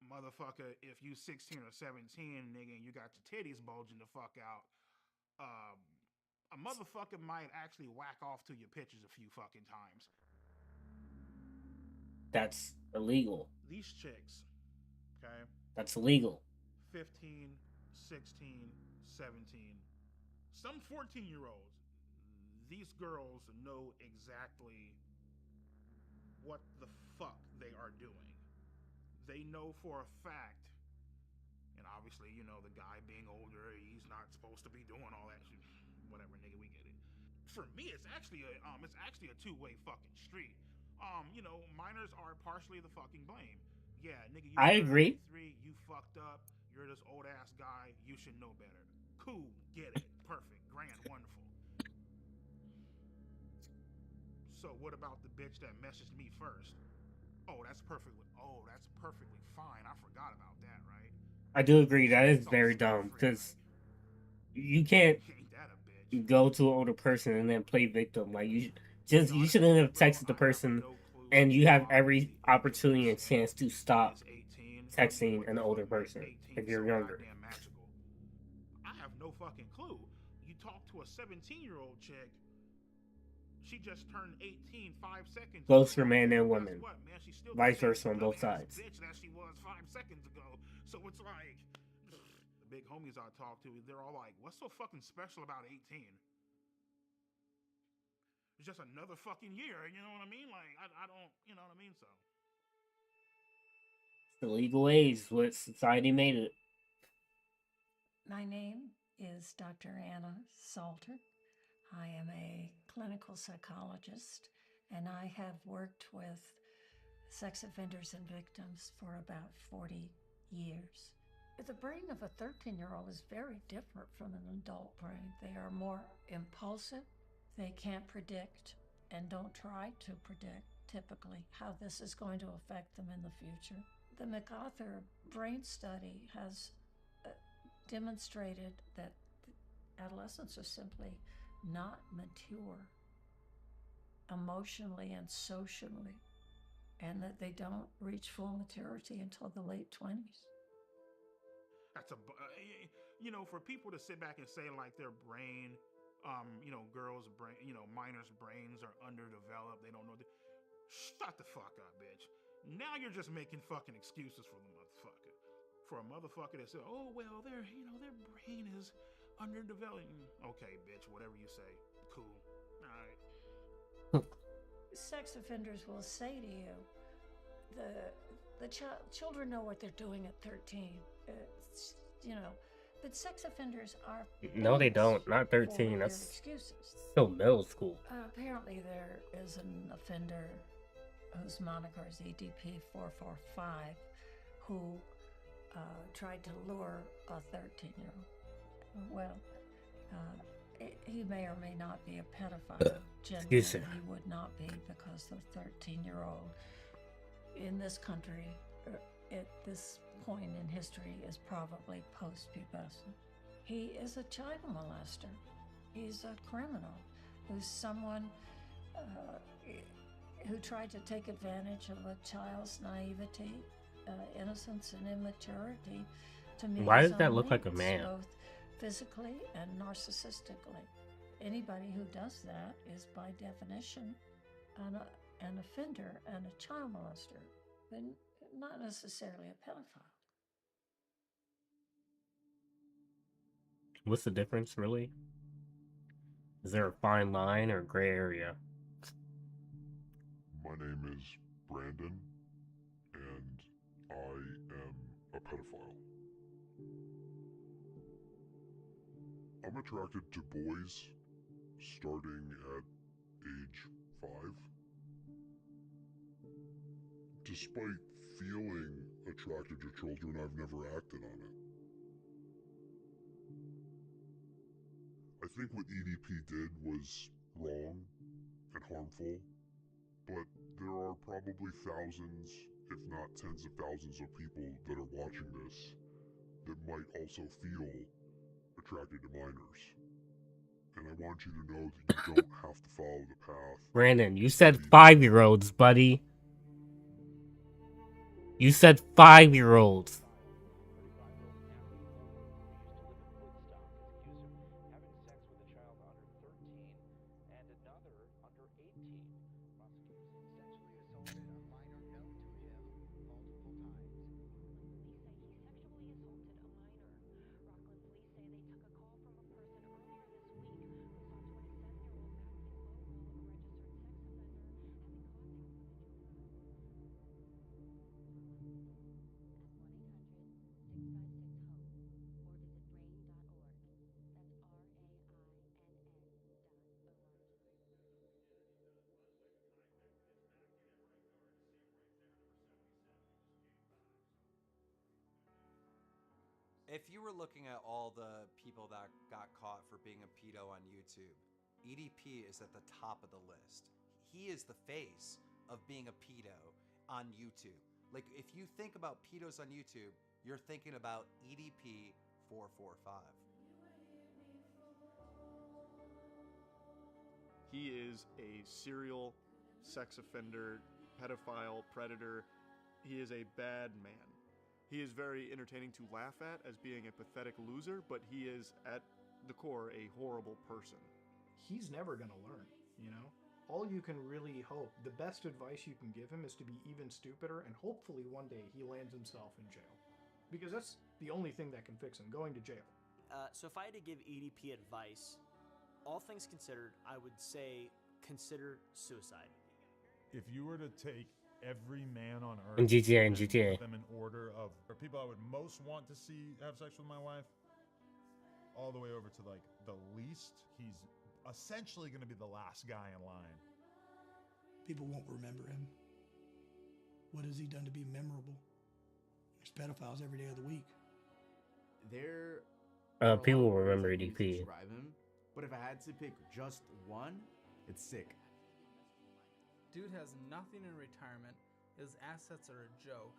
motherfucker, if you 16 or 17, nigga, and you got your titties bulging the fuck out, a motherfucker might actually whack off to your pictures a few fucking times. That's illegal. These chicks, okay? That's illegal. 15, 16, 17, some 14-year-olds. These girls know exactly what the fuck they are doing. They know for a fact, and obviously, the guy being older, he's not supposed to be doing all that shit. Whatever, nigga, we get it. For me, it's actually a two-way fucking street. Minors are partially the fucking blame. Yeah, nigga, you I agree. 23, you fucked up. You're this old ass guy. You should know better. Cool, get it, perfect, grand, wonderful. So what about the bitch that messaged me first? Oh, that's perfectly fine. I forgot about that, right? I do agree. That is very dumb because you can't go to an older person and then play victim. Like you shouldn't have texted the person, and you have every opportunity and chance to stop texting an older person if you're younger. I have no fucking clue. You talk to a 17-year-old chick. She just turned 18 5 seconds ago. Goes for men and women. What, man? She's still Vice versa on both sides. Bitch that she was 5 seconds ago. So it's like the big homies I talk to, they're all like, "What's so fucking special about 18? It's just another fucking year." You know what I mean? Like I don't. You know what I mean? So It's The legal age, what society made it. My name is Dr. Anna Salter. I am a clinical psychologist, and I have worked with sex offenders and victims for about 40 years. The brain of a 13-year-old is very different from an adult brain. They are more impulsive. They can't predict and don't try to predict typically how this is going to affect them in the future. The MacArthur brain study has demonstrated that adolescents are simply not mature emotionally and socially, and that they don't reach full maturity until the late 20s. That's you know, for people to sit back and say like their brain, you know, girls' brain, you know, minors' brains are underdeveloped. They don't know. Shut the fuck up, bitch. Now you're just making fucking excuses for the motherfucker. For a motherfucker that said, oh well, their brain is underdeveloped. Okay, bitch, whatever you say. Cool. All right. Sex offenders will say to you, the children know what they're doing at 13. You know, but sex offenders are No, they don't. Not 13. That's excuses. still middle school. Apparently, there is an offender whose moniker is EDP445 who tried to lure a 13-year-old. Well, he may or may not be a pedophile. Generally, he would not be, because the 13-year-old in this country at this point in history is probably post-pubescent. He is a child molester. He's a criminal who's someone who tried to take advantage of a child's naivety, innocence, and immaturity to meet Why his does that own look like a needs, man? both physically and narcissistically. Anybody who does that is by definition an offender and a child molester, but not necessarily a pedophile. What's the difference, really? Is there a fine line or gray area? My name is Brandon, and I am a pedophile. I'm attracted to boys starting at age 5. Despite feeling attracted to children, I've never acted on it. I think what EDP did was wrong and harmful, but there are probably thousands, if not tens of thousands of people that are watching this that might also feel attracted to minors. And I want you to know that you don't have to follow the path. Brandon, you said 5-year-olds, buddy. You said 5-year-olds. If you were looking at all the people that got caught for being a pedo on YouTube, EDP is at the top of the list. He is the face of being a pedo on YouTube. Like, if you think about pedos on YouTube, you're thinking about EDP445. He is a serial sex offender, pedophile, predator. He is a bad man. He is very entertaining to laugh at as being a pathetic loser, but he is, at the core, a horrible person. He's never going to learn, you know? All you can really hope, the best advice you can give him is to be even stupider, and hopefully one day he lands himself in jail. Because that's the only thing that can fix him, going to jail. So if I had to give EDP advice, all things considered, I would say consider suicide. If you were to take every man on Earth In GTA, and put them in order most want to see have sex with my wife, all the way over to like the least. He's essentially going to be the last guy in line. People won't remember him. What has he done to be memorable? There's pedophiles every day of the week. There are a lot People of will words remember I can use to EDP. describe him, but if I had to pick just one, it's sick. Dude has nothing in retirement. His assets are a joke.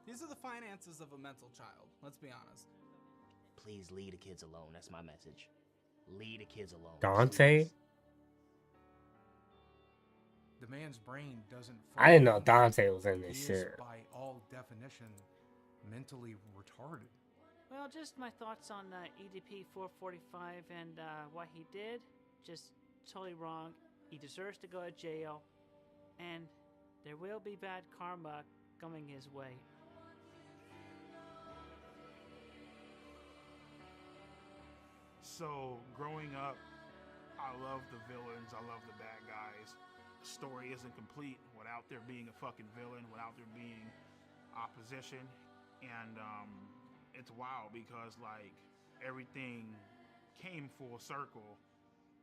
These are the finances of a mental child, let's be honest. Please leave the kids alone. That's my message. Leave the kids alone. Dante? The man's brain doesn't I didn't know function. Dante was in this He shit. is, by all definition, mentally retarded. Well, just my thoughts on EDP445 and what he did. Just totally wrong. He deserves to go to jail. And there will be bad karma coming his way. So, growing up, I love the villains, I love the bad guys. The story isn't complete without there being a fucking villain, without there being opposition. And it's wild because, like, everything came full circle,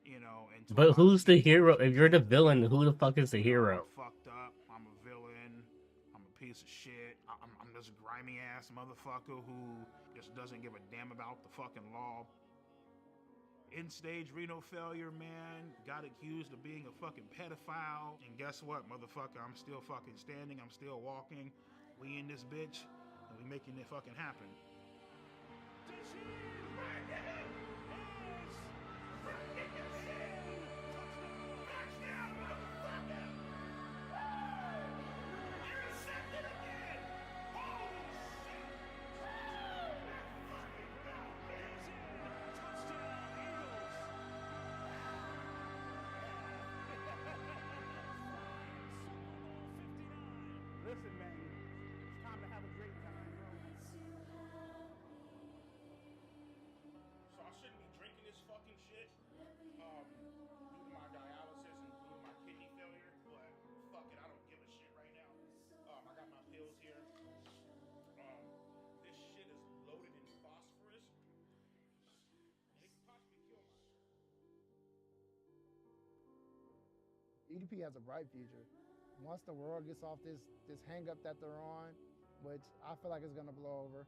you know. And But who's the hero? If you're the villain, who the fuck is the hero? I'm fucked up, I'm a villain, I'm a piece of shit, I'm this grimy ass motherfucker who just doesn't give a damn about the fucking law. End-stage renal failure, man. Got accused of being a fucking pedophile. And guess what, motherfucker? I'm still fucking standing. I'm still walking. We in this bitch. And we making it fucking happen. Listen, man, it's time to have a great time, bro. So I shouldn't be drinking this fucking shit due to my dialysis and due to my kidney failure, but fuck it, I don't give a shit right now. I got my pills here. This shit is loaded in phosphorus, and it could possibly kill my. EDP has a bright future. Once the world gets off this hang up that they're on, which I feel like it's gonna blow over.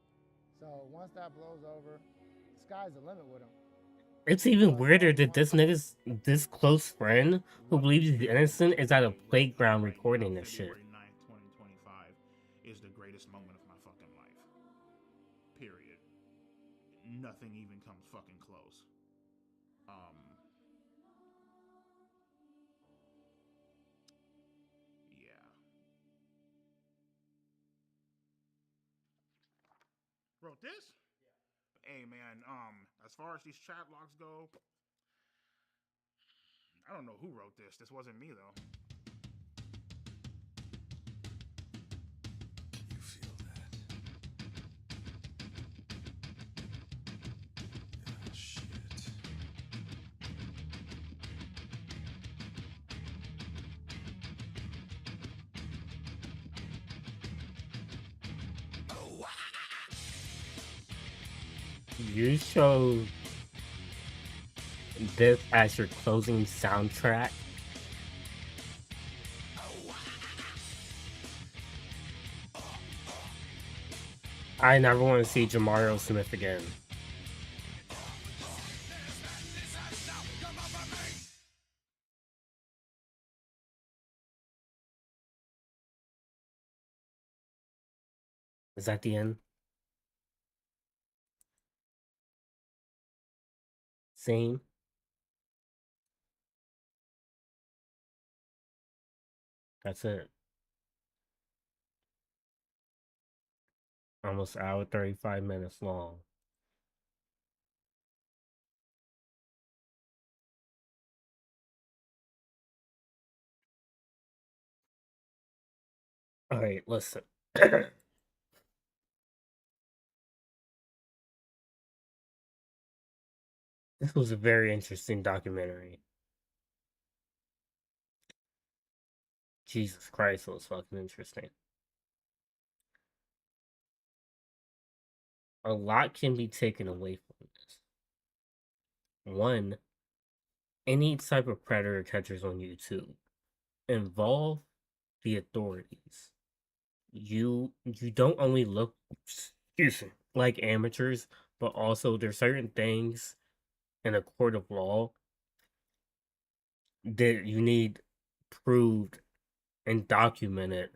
So once that blows over, the sky's the limit with them. It's even weirder that this close friend who believes he's innocent is at a playground recording this shit. February 9th, 2025 is the greatest moment of my fucking life. Period. Nothing even comes fucking close. Yeah. Wrote this? Hey man, as far as these chat logs go, I don't know who wrote this. This wasn't me though. You feel that? Oh, shit. You show this as your closing soundtrack. I never want to see Jamario Smith again. Is that the end? Same. That's it. Almost hour 35 minutes long. Alright, listen. This was a very interesting documentary. Jesus Christ, it was fucking interesting. a lot can be taken away from this. One, any type of predator catchers on YouTube involve the authorities. You don't only look like amateurs, but also there's certain things in a court of law that you need proved and documented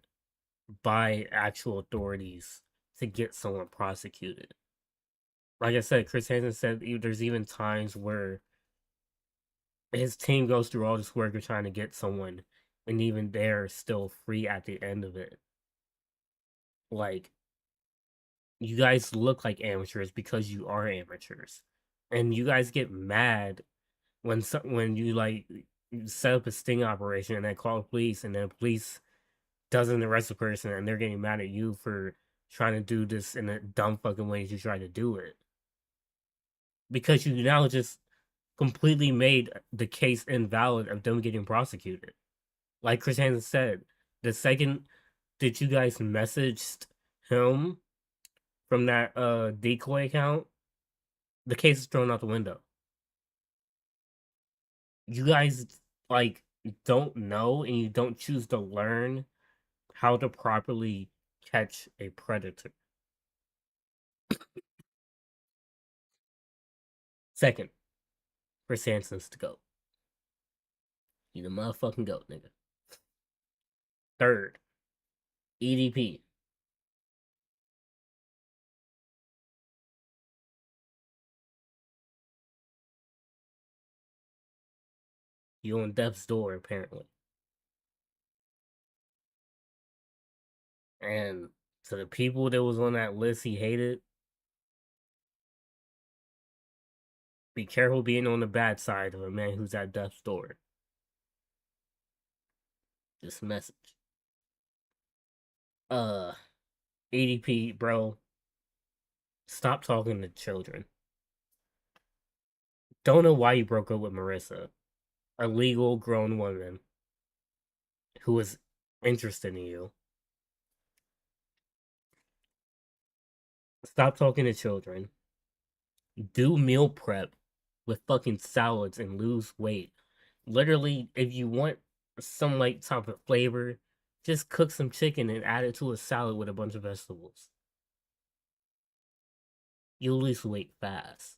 by actual authorities to get someone prosecuted. Like I said, Chris Hansen said there's even times where his team goes through all this work of trying to get someone, and even they're still free at the end of it. Like, you guys look like amateurs because you are amateurs, and you guys get mad when you like set up a sting operation and then call the police, and then police doesn't arrest the person, and they're getting mad at you for trying to do this in a dumb fucking way you try to do it, because you now just completely made the case invalid of them getting prosecuted. Like Chris Hansen said, the second that you guys messaged him from that decoy account, the case is thrown out the window. You guys like don't know, and you don't choose to learn how to properly catch a predator. Second, Chris Hansen's the GOAT. He the motherfucking GOAT, nigga. Third, EDP. You on death's door, apparently. And to the people that was on that list he hated, be careful being on the bad side of a man who's at death's door. Just message. EDP, bro. Stop talking to children. Don't know why you broke up with Marissa, a legal grown woman who was interested in you. Stop talking to children. Do meal prep with fucking salads and lose weight. Literally, if you want some like type of flavor, just cook some chicken and add it to a salad with a bunch of vegetables. You'll lose weight fast.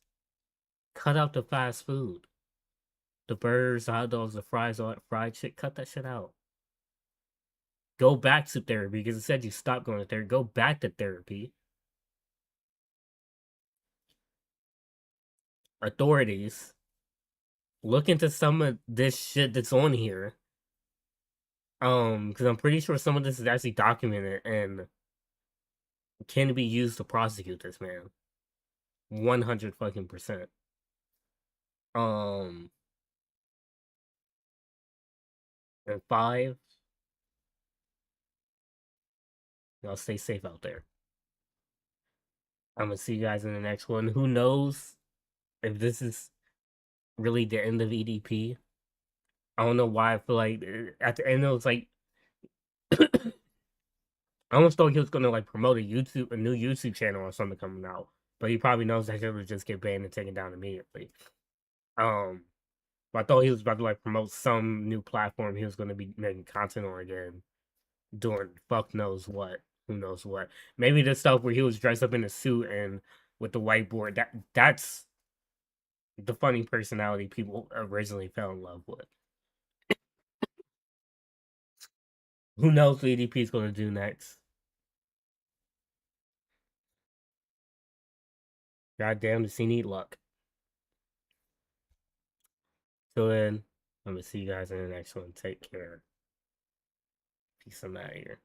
Cut out the fast food. The burgers, the hot dogs, the fries, all that fried shit. Cut that shit out. Go back to therapy, because it said you stopped going to therapy. Go back to therapy. Authorities, look into some of this shit that's on here. Because I'm pretty sure some of this is actually documented and can be used to prosecute this man. 100 fucking percent. And 5, y'all stay safe out there. I'm gonna see you guys in the next one. Who knows if this is really the end of EDP? I don't know why I feel like at the end it was like I almost thought he was gonna like promote a new YouTube channel or something coming out, but he probably knows that he would just get banned and taken down immediately. But I thought he was about to like promote some new platform he was gonna be making content on again, doing fuck knows what, who knows what. Maybe the stuff where he was dressed up in a suit and with the whiteboard. That's the funny personality people originally fell in love with. Who knows what EDP is going to do next? Goddamn, does he need luck? Till then, I'm going to see you guys in the next one. Take care. Peace. I'm out of here.